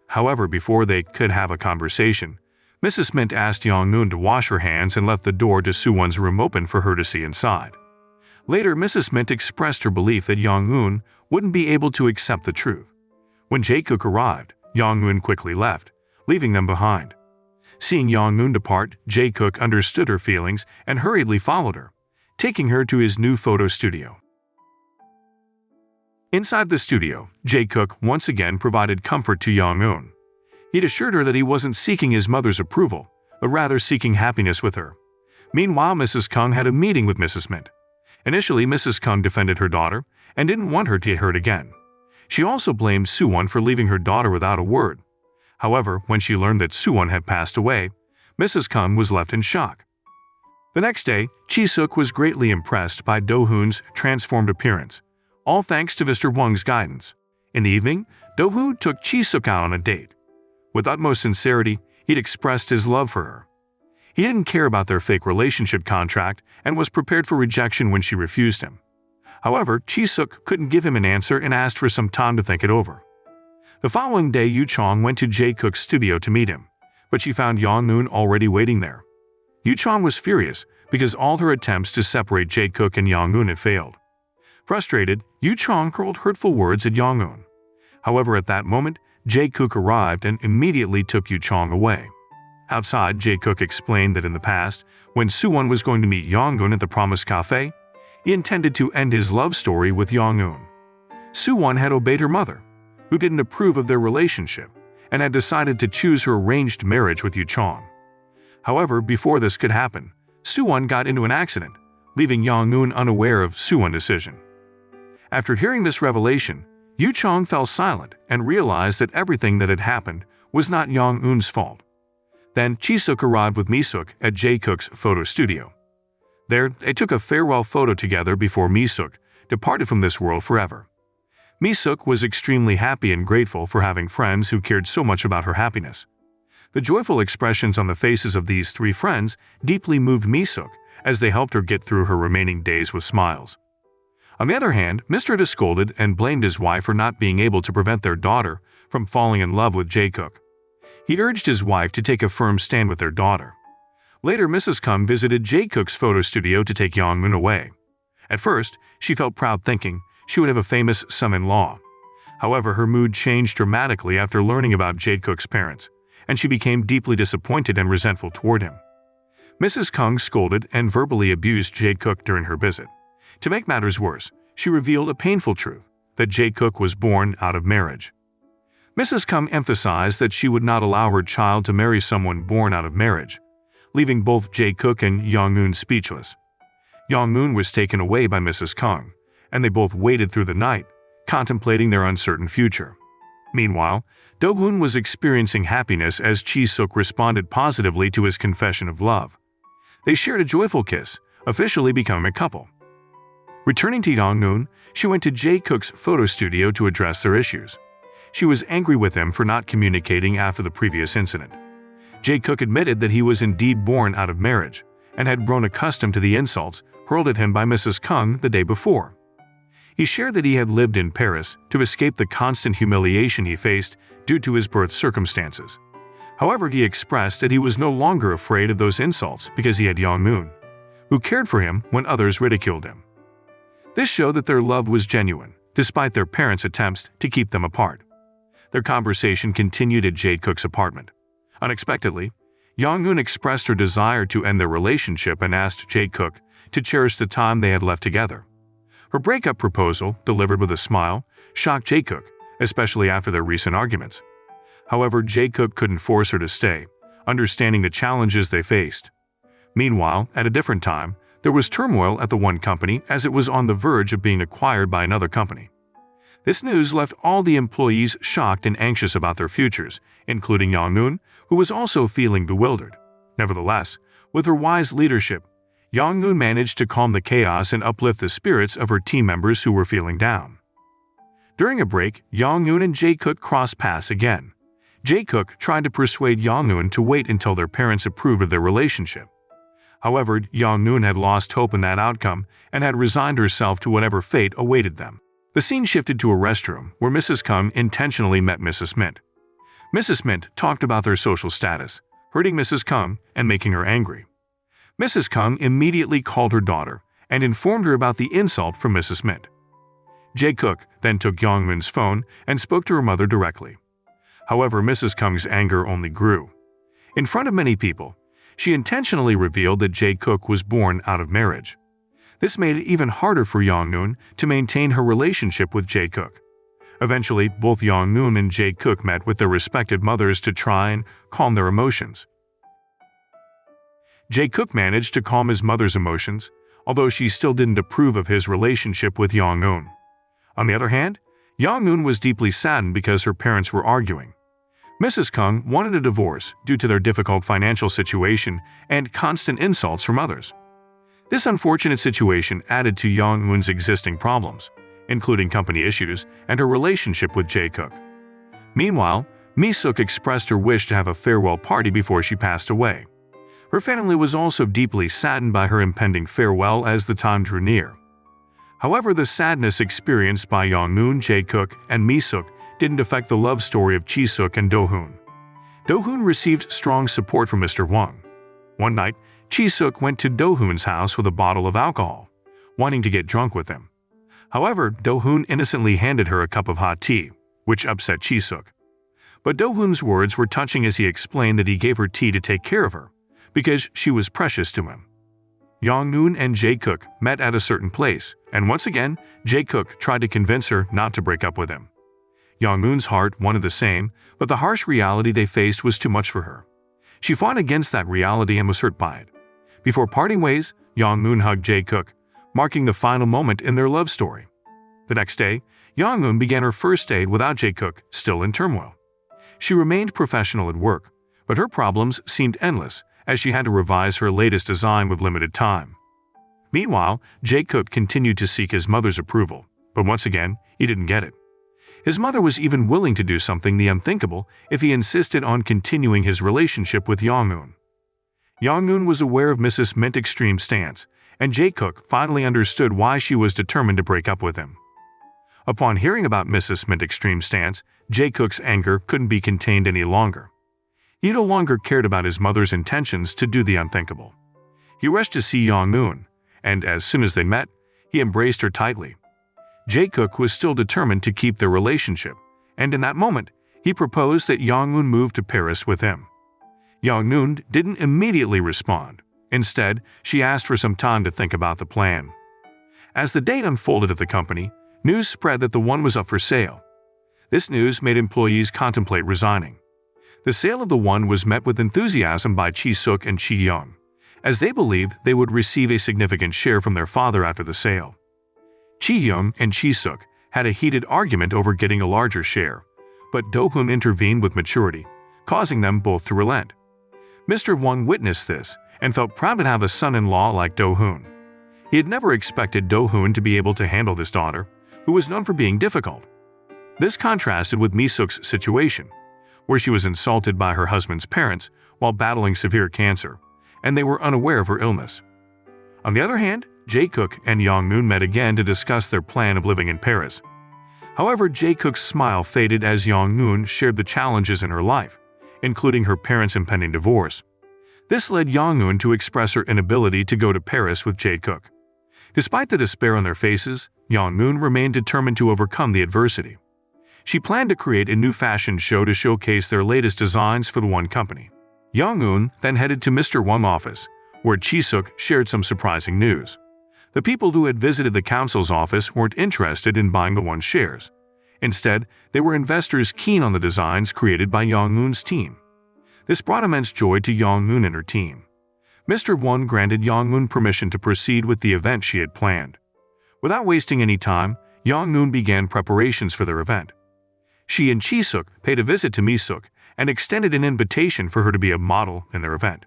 However, before they could have a conversation, Mrs. Mint asked Yong-eun to wash her hands and left the door to Suwon's room open for her to see inside. Later, Mrs. Mint expressed her belief that Yong-eun wouldn't be able to accept the truth. When Jae-kook arrived, Yong-eun quickly left, leaving them behind. Seeing Yong-eun depart, Jae-kook understood her feelings and hurriedly followed her, taking her to his new photo studio. Inside the studio, Jae-kook once again provided comfort to Yong-eun. He'd assured her that he wasn't seeking his mother's approval, but rather seeking happiness with her. Meanwhile, Mrs. Kung had a meeting with Mrs. Mint. Initially, Mrs. Kung defended her daughter and didn't want her to get hurt again. She also blamed Suwon for leaving her daughter without a word. However, when she learned that Suwon had passed away, Mrs. Kung was left in shock. The next day, Chisuk was greatly impressed by Do-hoon's transformed appearance, all thanks to Mr. Wang's guidance. In the evening, Do-hoon took Chisuk out on a date. With utmost sincerity, he'd expressed his love for her. He didn't care about their fake relationship contract and was prepared for rejection when she refused him. However, Chisuk couldn't give him an answer and asked for some time to think it over. The following day, Yu Chong went to Jae-kook's studio to meet him, but she found Yong-eun already waiting there. Yu Chong was furious because all her attempts to separate Jae-kook and Yong-eun had failed. Frustrated, Yu Chong hurled hurtful words at Yong-eun. However, at that moment, Jae-kook arrived and immediately took Yu Chong away. Outside, Jae-kook explained that in the past, when Suwon was going to meet Yong-eun at the Promise Cafe, he intended to end his love story with Yong-eun. Suwon had obeyed her mother, who didn't approve of their relationship, and had decided to choose her arranged marriage with Yu Chong. However, before this could happen, Suwon got into an accident, leaving Yong-eun unaware of Suwon's decision. After hearing this revelation, Yu Chong fell silent and realized that everything that had happened was not Yong-eun's fault. Then Chisuk arrived with Misuk at Jae-kook's photo studio. There, they took a farewell photo together before Misuk departed from this world forever. Misuk was extremely happy and grateful for having friends who cared so much about her happiness. The joyful expressions on the faces of these three friends deeply moved Misuk as they helped her get through her remaining days with smiles. On the other hand, Mr. scolded and blamed his wife for not being able to prevent their daughter from falling in love with Jae-kook. He urged his wife to take a firm stand with their daughter. Later, Mrs. Kung visited Jae-kook's photo studio to take Young-moon away. At first, she felt proud thinking she would have a famous son-in-law. However, her mood changed dramatically after learning about Jae-kook's parents, and she became deeply disappointed and resentful toward him. Mrs. Kung scolded and verbally abused Jae-kook during her visit. To make matters worse, she revealed a painful truth, that Jae-kook was born out of marriage. Mrs. Kung emphasized that she would not allow her child to marry someone born out of marriage, leaving both Jae-kook and Young-moon speechless. Young-moon was taken away by Mrs. Kung, and they both waited through the night, contemplating their uncertain future. Meanwhile, Do-hoon was experiencing happiness as Chisuk responded positively to his confession of love. They shared a joyful kiss, officially becoming a couple. Returning to Young-moon, she went to Jae-kook's photo studio to address their issues. She was angry with him for not communicating after the previous incident. Jae-kook admitted that he was indeed born out of marriage and had grown accustomed to the insults hurled at him by Mrs. Kung the day before. He shared that he had lived in Paris to escape the constant humiliation he faced due to his birth circumstances. However, he expressed that he was no longer afraid of those insults because he had Young-moon, who cared for him when others ridiculed him. This showed that their love was genuine, despite their parents' attempts to keep them apart. Their conversation continued at Jae-kook's apartment. Unexpectedly, Young-moon expressed her desire to end their relationship and asked Jae-kook to cherish the time they had left together. Her breakup proposal, delivered with a smile, shocked Jae-kook, especially after their recent arguments. However, Jae-kook couldn't force her to stay, understanding the challenges they faced. Meanwhile, at a different time, there was turmoil at the one company as it was on the verge of being acquired by another company. This news left all the employees shocked and anxious about their futures, including Young-moon, who was also feeling bewildered. Nevertheless, with her wise leadership, Young-moon managed to calm the chaos and uplift the spirits of her team members who were feeling down. During a break, Young-moon and Jae-kook crossed paths again. Jae-kook tried to persuade Young-moon to wait until their parents approved of their relationship. However, Young-moon had lost hope in that outcome and had resigned herself to whatever fate awaited them. The scene shifted to a restroom where Mrs. Kung intentionally met Mrs. Mint. Mrs. Mint talked about their social status, hurting Mrs. Kung and making her angry. Mrs. Kung immediately called her daughter and informed her about the insult from Mrs. Mint. Jae-kook then took Young-moon's phone and spoke to her mother directly. However, Mrs. Kung's anger only grew. In front of many people, she intentionally revealed that Jae-kook was born out of marriage. This made it even harder for Young-moon to maintain her relationship with Jae-kook. Eventually, both Young-moon and Jae-kook met with their respective mothers to try and calm their emotions. Jae-kook managed to calm his mother's emotions, although she still didn't approve of his relationship with Young-moon. On the other hand, Young-moon was deeply saddened because her parents were arguing. Mrs. Kung wanted a divorce due to their difficult financial situation and constant insults from others. This unfortunate situation added to Young-moon's existing problems, including company issues and her relationship with Jae-kook. Meanwhile, Misuk expressed her wish to have a farewell party before she passed away. Her family was also deeply saddened by her impending farewell as the time drew near. However, the sadness experienced by Young-moon, Jae-kook, and Misuk didn't affect the love story of Chisuk and Do-hoon. Do-hoon received strong support from Mr. Wang. One night, Chisuk went to Do-hoon's house with a bottle of alcohol, wanting to get drunk with him. However, Do-hoon innocently handed her a cup of hot tea, which upset Chisuk. But Do-hoon's words were touching as he explained that he gave her tea to take care of her, because she was precious to him. Young-moon and Jae-kook met at a certain place, and once again, Jae-kook tried to convince her not to break up with him. Young-moon's heart wanted the same, but the harsh reality they faced was too much for her. She fought against that reality and was hurt by it. Before parting ways, Young-moon hugged Jae-kook, marking the final moment in their love story. The next day, Young-moon began her first date without Jae-kook still in turmoil. She remained professional at work, but her problems seemed endless as she had to revise her latest design with limited time. Meanwhile, Jae-kook continued to seek his mother's approval, but once again, he didn't get it. His mother was even willing to do something the unthinkable if he insisted on continuing his relationship with Yong-eun. Yong-eun was aware of Mrs. Mint's extreme stance, and Jae-kook finally understood why she was determined to break up with him. Upon hearing about Mrs. Mint's extreme stance, Jae-kook's anger couldn't be contained any longer. He no longer cared about his mother's intentions to do the unthinkable. He rushed to see Yong-eun, and as soon as they met, he embraced her tightly. Jae-kook was still determined to keep their relationship, and in that moment, he proposed that Yong-eun move to Paris with him. Yong-eun didn't immediately respond. Instead, she asked for some time to think about the plan. As the date unfolded at the company, news spread that the one was up for sale. This news made employees contemplate resigning. The sale of the one was met with enthusiasm by Chisuk and Chi-young, as they believed they would receive a significant share from their father after the sale. Chi-young and Chisuk had a heated argument over getting a larger share, but Do-hoon intervened with maturity, causing them both to relent. Mr. Won witnessed this and felt proud to have a son-in-law like Do-hoon. He had never expected Do-hoon to be able to handle this daughter, who was known for being difficult. This contrasted with Misuk's situation, where she was insulted by her husband's parents while battling severe cancer, and they were unaware of her illness. On the other hand, Jae-kook and Yong-eun met again to discuss their plan of living in Paris. However, Jae-kook's smile faded as Yong-eun shared the challenges in her life, including her parents' impending divorce. This led Yong-eun to express her inability to go to Paris with Jae-kook. Despite the despair on their faces, Yong-eun remained determined to overcome the adversity. She planned to create a new fashion show to showcase their latest designs for the One company. Yong-eun then headed to Mr. Wong's office, where Chisuk shared some surprising news. The people who had visited the council's office weren't interested in buying the One shares. Instead, they were investors keen on the designs created by Yong-eun's team. This brought immense joy to Yong-eun and her team. Mr. Won granted Yong-eun permission to proceed with the event she had planned. Without wasting any time, Yong-eun began preparations for their event. She and Chisuk paid a visit to Misuk and extended an invitation for her to be a model in their event.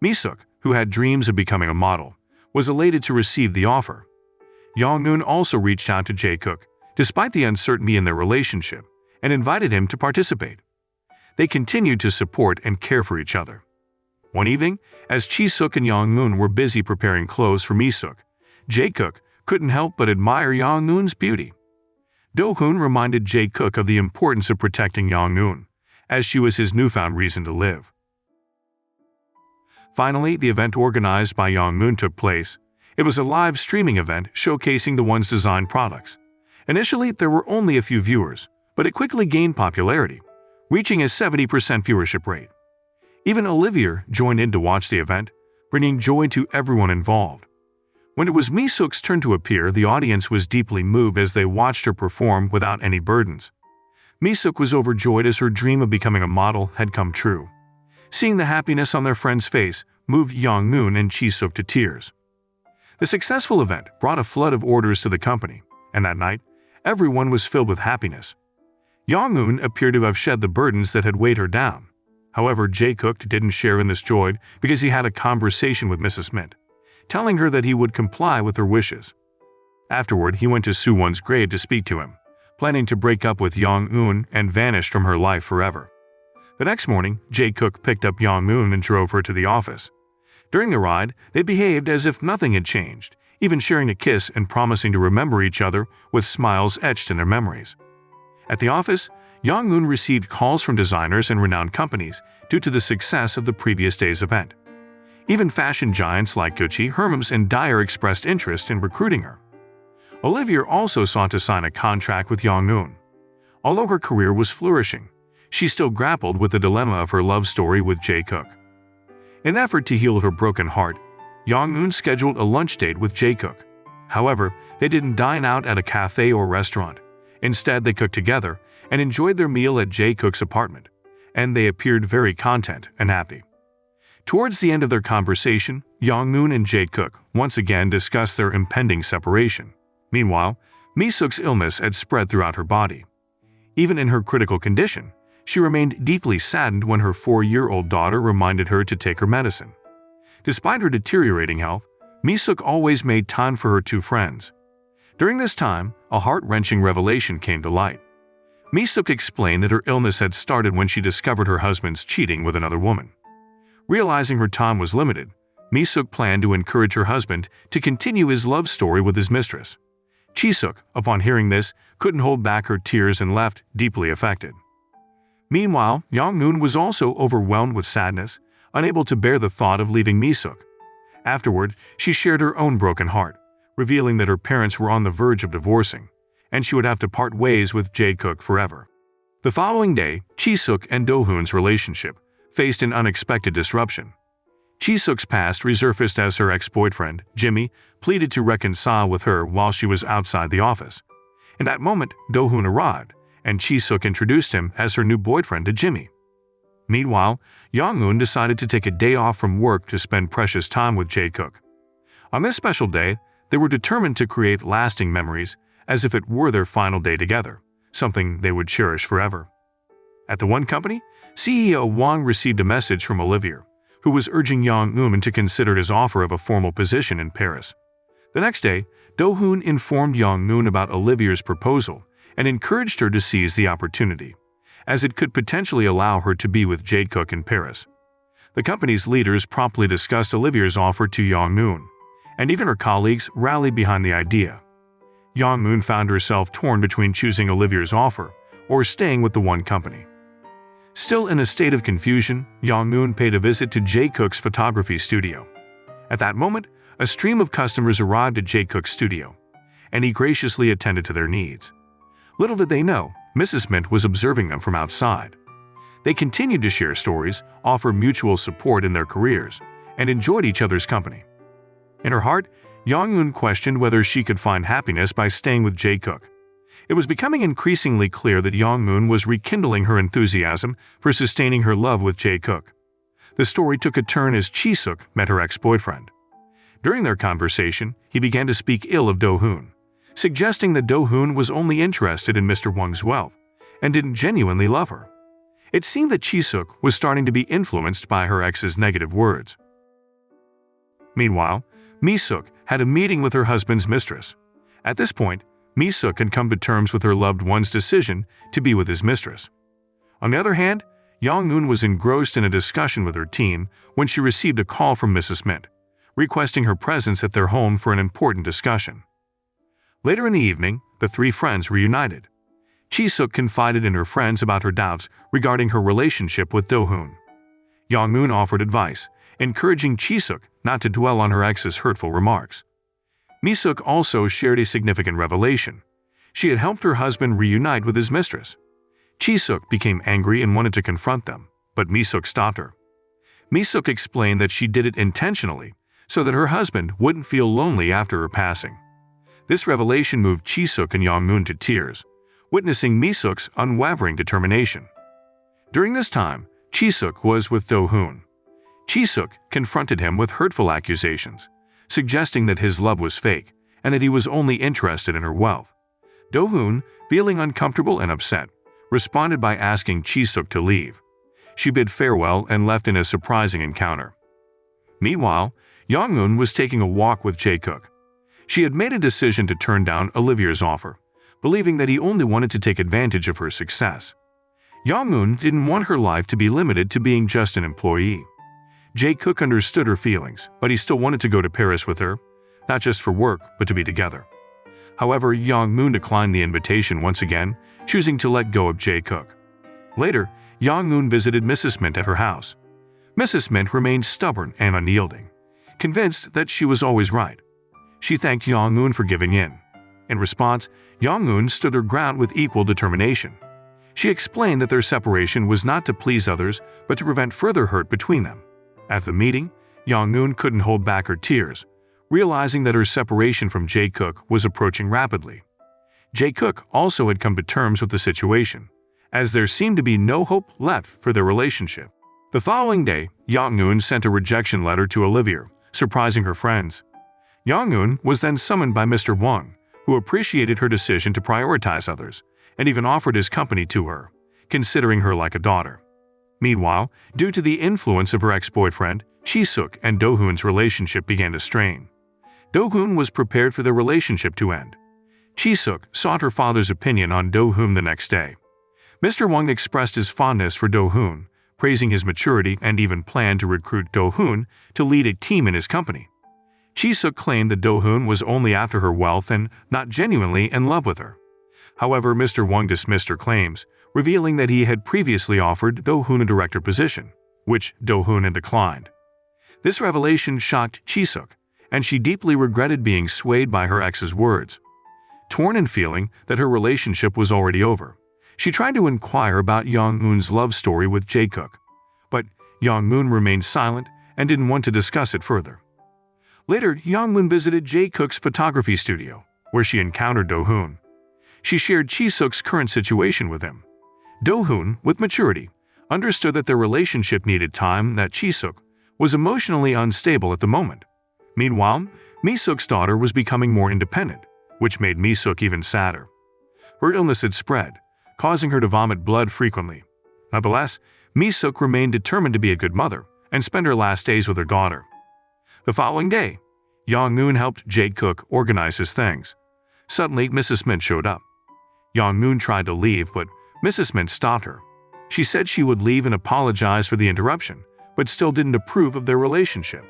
Misuk, who had dreams of becoming a model, was elated to receive the offer. Yong-eun also reached out to Jae-kook, despite the uncertainty in their relationship, and invited him to participate. They continued to support and care for each other. One evening, as Chisuk and Yong-eun were busy preparing clothes for Misuk, Jae-kook couldn't help but admire Yong-eun's beauty. Do-hoon reminded Jae-kook of the importance of protecting Yong-eun, as she was his newfound reason to live. Finally, the event organized by Yong-eun took place. It was a live streaming event showcasing the One's design products. Initially, there were only a few viewers, but it quickly gained popularity, reaching a 70% viewership rate. Even Olivia joined in to watch the event, bringing joy to everyone involved. When it was Misuk's turn to appear, the audience was deeply moved as they watched her perform without any burdens. Misuk was overjoyed as her dream of becoming a model had come true. Seeing the happiness on their friend's face moved Yong-eun and Chisuk to tears. The successful event brought a flood of orders to the company, and that night, everyone was filled with happiness. Yong-eun appeared to have shed the burdens that had weighed her down. However, Jae-kook didn't share in this joy because he had a conversation with Mrs. Mint, telling her that he would comply with her wishes. Afterward, he went to Soo-won's grave to speak to him, planning to break up with Yong-eun and vanish from her life forever. The next morning, Jae-kook picked up Yong-eun and drove her to the office. During the ride, they behaved as if nothing had changed, even sharing a kiss and promising to remember each other with smiles etched in their memories. At the office, Yong-eun received calls from designers and renowned companies due to the success of the previous day's event. Even fashion giants like Gucci, Hermes, and Dyer expressed interest in recruiting her. Olivia also sought to sign a contract with Yong-eun. Although her career was flourishing, she still grappled with the dilemma of her love story with Jae-kook. In an effort to heal her broken heart, Yong-eun scheduled a lunch date with Jae-kook. However, they didn't dine out at a cafe or restaurant. Instead, they cooked together and enjoyed their meal at Jae-kook's apartment, and they appeared very content and happy. Towards the end of their conversation, Yong-eun and Jae-kook once again discussed their impending separation. Meanwhile, Misuk's illness had spread throughout her body. Even in her critical condition, she remained deeply saddened when her 4-year-old daughter reminded her to take her medicine. Despite her deteriorating health, Misuk always made time for her two friends. During this time, a heart-wrenching revelation came to light. Misuk explained that her illness had started when she discovered her husband's cheating with another woman. Realizing her time was limited, Misuk planned to encourage her husband to continue his love story with his mistress. Chisuk, upon hearing this, couldn't hold back her tears and left, deeply affected. Meanwhile, Yongnoon was also overwhelmed with sadness, unable to bear the thought of leaving Misuk. Afterward, she shared her own broken heart, revealing that her parents were on the verge of divorcing, and she would have to part ways with Jae-kook forever. The following day, Chisuk and Do-hoon's relationship faced an unexpected disruption. Chisuk's past resurfaced as her ex-boyfriend, Jimmy, pleaded to reconcile with her while she was outside the office. In that moment, Do-hoon arrived, and Chisuk introduced him as her new boyfriend to Jimmy. Meanwhile, Yongnoon decided to take a day off from work to spend precious time with Jae-kook. On this special day, they were determined to create lasting memories as if it were their final day together, something they would cherish forever. At the One Company, CEO Wang received a message from Olivia, who was urging Yongnoon to consider his offer of a formal position in Paris. The next day, Do-hoon informed Yongnoon about Olivia's proposal and encouraged her to seize the opportunity, as it could potentially allow her to be with Jae-kook in Paris. The company's leaders promptly discussed Olivia's offer to Yongnoon, and even her colleagues rallied behind the idea. Yongnoon found herself torn between choosing Olivia's offer or staying with the One Company. Still in a state of confusion, Yongnoon paid a visit to Jae-kook's photography studio. At that moment, a stream of customers arrived at Jae-kook's studio, and he graciously attended to their needs. Little did they know, Mrs. Mint was observing them from outside. They continued to share stories, offer mutual support in their careers, and enjoyed each other's company. In her heart, Yongnoon questioned whether she could find happiness by staying with Jae-kook. It was becoming increasingly clear that Yongnoon was rekindling her enthusiasm for sustaining her love with Jae-kook. The story took a turn as Chisuk met her ex-boyfriend. During their conversation, he began to speak ill of Do-hoon, suggesting that Do-hoon was only interested in Mr. Wang's wealth and didn't genuinely love her. It seemed that Chisuk was starting to be influenced by her ex's negative words. Meanwhile, Misuk had a meeting with her husband's mistress. At this point, Misuk had come to terms with her loved one's decision to be with his mistress. On the other hand, Yongnoon was engrossed in a discussion with her team when she received a call from Mrs. Mint, requesting her presence at their home for an important discussion. Later in the evening, the three friends reunited. Chisuk confided in her friends about her doubts regarding her relationship with Do-hoon. Yongnoon offered advice, encouraging Chisuk not to dwell on her ex's hurtful remarks. Misuk also shared a significant revelation. She had helped her husband reunite with his mistress. Chisuk became angry and wanted to confront them, but Misuk stopped her. Misuk explained that she did it intentionally so that her husband wouldn't feel lonely after her passing. This revelation moved Chisuk and Yongnoon to tears, witnessing Misuk's unwavering determination. During this time, Chisuk was with Do-hoon. Chisuk confronted him with hurtful accusations, suggesting that his love was fake and that he was only interested in her wealth. Do-hoon, feeling uncomfortable and upset, responded by asking Chisuk to leave. She bid farewell and left in a surprising encounter. Meanwhile, Yongnoon was taking a walk with Jae-kook. She had made a decision to turn down Olivia's offer, believing that he only wanted to take advantage of her success. Yongnoon didn't want her life to be limited to being just an employee. Jae-kook understood her feelings, but he still wanted to go to Paris with her, not just for work, but to be together. However, Yongnoon declined the invitation once again, choosing to let go of Jae-kook. Later, Yongnoon visited Mrs. Mint at her house. Mrs. Mint remained stubborn and unyielding, convinced that she was always right. She thanked Yongnoon for giving in. In response, Yongnoon stood her ground with equal determination. She explained that their separation was not to please others, but to prevent further hurt between them. At the meeting, Yongnoon couldn't hold back her tears, realizing that her separation from Jae-kook was approaching rapidly. Jae-kook also had come to terms with the situation, as there seemed to be no hope left for their relationship. The following day, Yongnoon sent a rejection letter to Olivia, surprising her friends. Yongnoon was then summoned by Mr. Wang, who appreciated her decision to prioritize others, and even offered his company to her, considering her like a daughter. Meanwhile, due to the influence of her ex-boyfriend, Chisuk and Do-hoon's relationship began to strain. Do-hoon was prepared for their relationship to end. Chisuk sought her father's opinion on Do-hoon the next day. Mr. Wang expressed his fondness for Do-hoon, praising his maturity and even planned to recruit Do-hoon to lead a team in his company. Chisuk claimed that Do-hoon was only after her wealth and not genuinely in love with her. However, Mr. Wang dismissed her claims, revealing that he had previously offered Do-hoon a director position, which Do-hoon had declined. This revelation shocked Chisuk, and she deeply regretted being swayed by her ex's words. Torn and feeling that her relationship was already over, she tried to inquire about Young-moon's love story with Jae-kook, but Young-moon remained silent and didn't want to discuss it further. Later, Young-moon visited Jae-kook's photography studio, where she encountered Do-hoon. She shared Chisuk's current situation with him. Do-hoon, with maturity, understood that their relationship needed time and that Chisuk was emotionally unstable at the moment. Meanwhile, Misuk's daughter was becoming more independent, which made Misuk even sadder. Her illness had spread, causing her to vomit blood frequently. Nevertheless, Misuk remained determined to be a good mother and spend her last days with her daughter. The following day, Young-moon helped Jae-kook organize his things. Suddenly, Mrs. Mint showed up. Young-moon tried to leave, but Mrs. Mint stopped her. She said she would leave and apologize for the interruption, but still didn't approve of their relationship.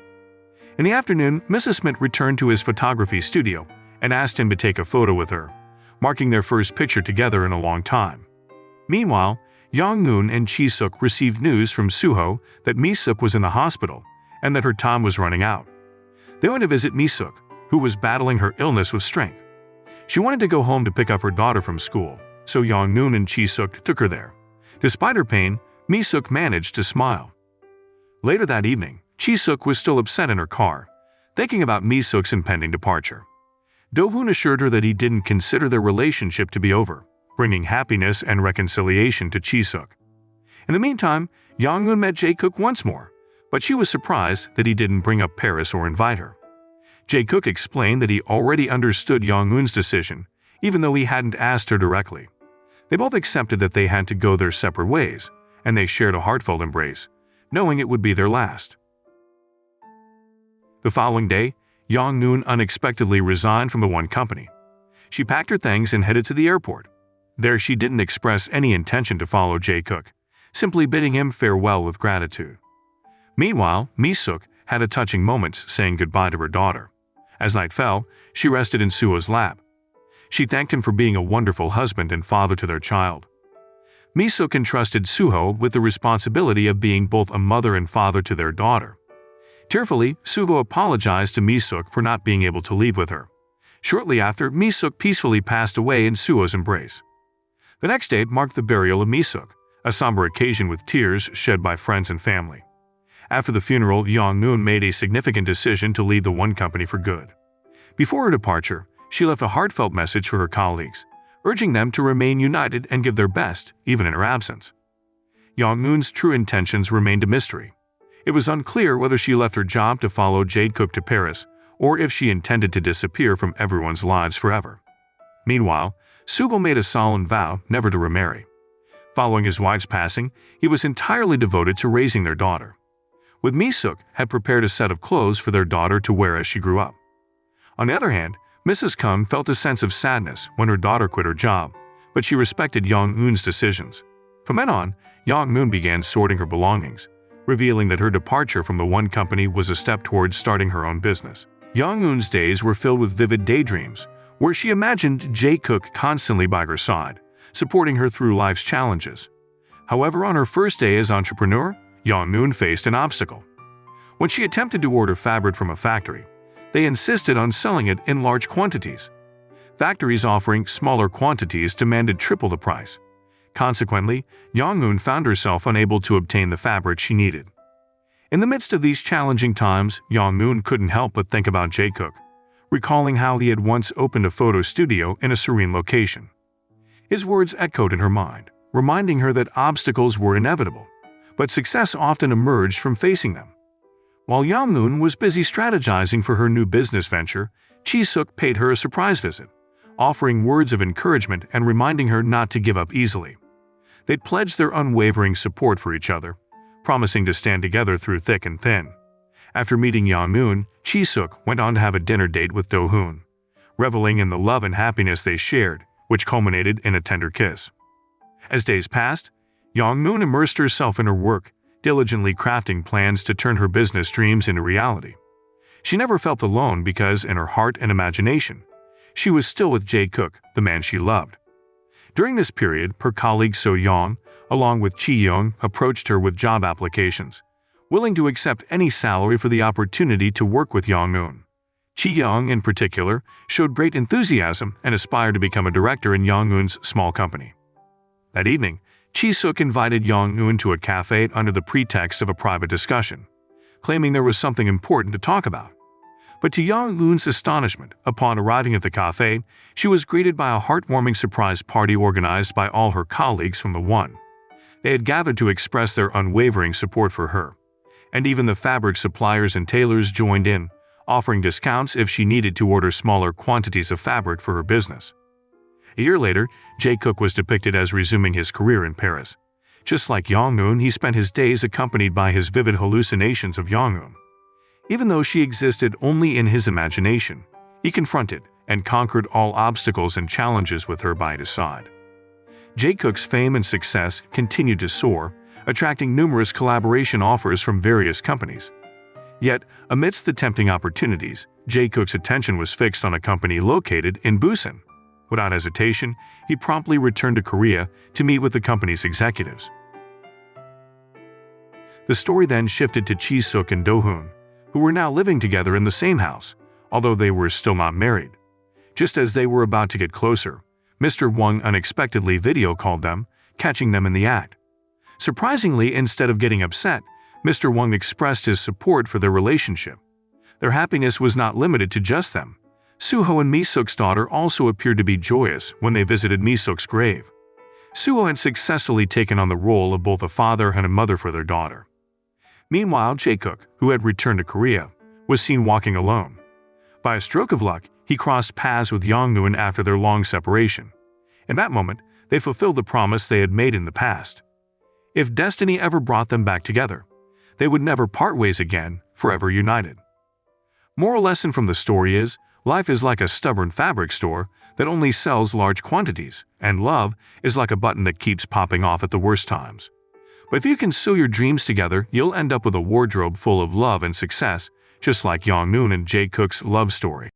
In the afternoon, Mrs. Mint returned to his photography studio and asked him to take a photo with her, marking their first picture together in a long time. Meanwhile, Young-moon and Chisuk received news from Suho that Misuk was in the hospital and that her time was running out. They went to visit Misuk, who was battling her illness with strength. She wanted to go home to pick up her daughter from school, so Young-moon and Chisuk took her there. Despite her pain, Misuk managed to smile. Later that evening, Chisuk was still upset in her car, thinking about Misuk's impending departure. Do-hoon assured her that he didn't consider their relationship to be over, bringing happiness and reconciliation to Chisuk. In the meantime, Young-moon met Jae-kook once more, but she was surprised that he didn't bring up Paris or invite her. Jae-kook explained that he already understood Young-moon's decision, even though he hadn't asked her directly. They both accepted that they had to go their separate ways, and they shared a heartfelt embrace, knowing it would be their last. The following day, Young-moon unexpectedly resigned from the one company. She packed her things and headed to the airport. There she didn't express any intention to follow Jae-kook, simply bidding him farewell with gratitude. Meanwhile, Misuk had a touching moment saying goodbye to her daughter. As night fell, she rested in Suho's lap. She thanked him for being a wonderful husband and father to their child. Misuk entrusted Suho with the responsibility of being both a mother and father to their daughter. Tearfully, Suho apologized to Misuk for not being able to leave with her. Shortly after, Misuk peacefully passed away in Suho's embrace. The next day marked the burial of Misuk, a somber occasion with tears shed by friends and family. After the funeral, Young-moon made a significant decision to leave the one company for good. Before her departure, she left a heartfelt message for her colleagues, urging them to remain united and give their best, even in her absence. Young-moon's true intentions remained a mystery. It was unclear whether she left her job to follow Jae-kook to Paris or if she intended to disappear from everyone's lives forever. Meanwhile, Suho made a solemn vow never to remarry. Following his wife's passing, he was entirely devoted to raising their daughter. With Misuk had prepared a set of clothes for their daughter to wear as she grew up. On the other hand, Mrs. Kung felt a sense of sadness when her daughter quit her job, but she respected Young-moon's decisions. From then on, Young-moon began sorting her belongings, revealing that her departure from the one company was a step towards starting her own business. Young-moon's days were filled with vivid daydreams, where she imagined Jae-kook constantly by her side, supporting her through life's challenges. However, on her first day as entrepreneur, Young-moon faced an obstacle. When she attempted to order fabric from a factory, they insisted on selling it in large quantities. Factories offering smaller quantities demanded triple the price. Consequently, Young-moon found herself unable to obtain the fabric she needed. In the midst of these challenging times, Young-moon couldn't help but think about Jae-kook, recalling how he had once opened a photo studio in a serene location. His words echoed in her mind, reminding her that obstacles were inevitable, but success often emerged from facing them. While Young-moon was busy strategizing for her new business venture, Chisuk paid her a surprise visit, offering words of encouragement and reminding her not to give up easily. They'd pledged their unwavering support for each other, promising to stand together through thick and thin. After meeting Young-moon, Chisuk went on to have a dinner date with Do-hoon, reveling in the love and happiness they shared, which culminated in a tender kiss. As days passed, Young-moon immersed herself in her work, diligently crafting plans to turn her business dreams into reality. She never felt alone because, in her heart and imagination, she was still with Jae-kook, the man she loved. During this period, her colleague So-young, along with Chi-young, approached her with job applications, willing to accept any salary for the opportunity to work with Young-moon. Chi-young, in particular, showed great enthusiasm and aspired to become a director in Young-moon's small company. That evening, Chisuk invited Young-moon to a cafe under the pretext of a private discussion, claiming there was something important to talk about. But to Young-moon's astonishment, upon arriving at the cafe, she was greeted by a heartwarming surprise party organized by all her colleagues from the one. They had gathered to express their unwavering support for her, and even the fabric suppliers and tailors joined in, offering discounts if she needed to order smaller quantities of fabric for her business. A year later, Jae-kook was depicted as resuming his career in Paris. Just like Young-moon, he spent his days accompanied by his vivid hallucinations of Young-moon. Even though she existed only in his imagination, he confronted and conquered all obstacles and challenges with her by his side. Jae-kook's fame and success continued to soar, attracting numerous collaboration offers from various companies. Yet, amidst the tempting opportunities, Jae-kook's attention was fixed on a company located in Busan. Without hesitation, he promptly returned to Korea to meet with the company's executives. The story then shifted to Chisuk and Do-hoon, who were now living together in the same house, although they were still not married. Just as they were about to get closer, Mr. Wang unexpectedly video-called them, catching them in the act. Surprisingly, instead of getting upset, Mr. Wang expressed his support for their relationship. Their happiness was not limited to just them. Suho and Misuk's daughter also appeared to be joyous when they visited Misuk's grave. Suho had successfully taken on the role of both a father and a mother for their daughter. Meanwhile, Jae-kook, who had returned to Korea, was seen walking alone. By a stroke of luck, he crossed paths with Young-moon after their long separation. In that moment, they fulfilled the promise they had made in the past. If destiny ever brought them back together, they would never part ways again, forever united. Moral lesson from the story is, life is like a stubborn fabric store that only sells large quantities, and love is like a button that keeps popping off at the worst times. But if you can sew your dreams together, you'll end up with a wardrobe full of love and success, just like Young-moon and Jae-kook's love story.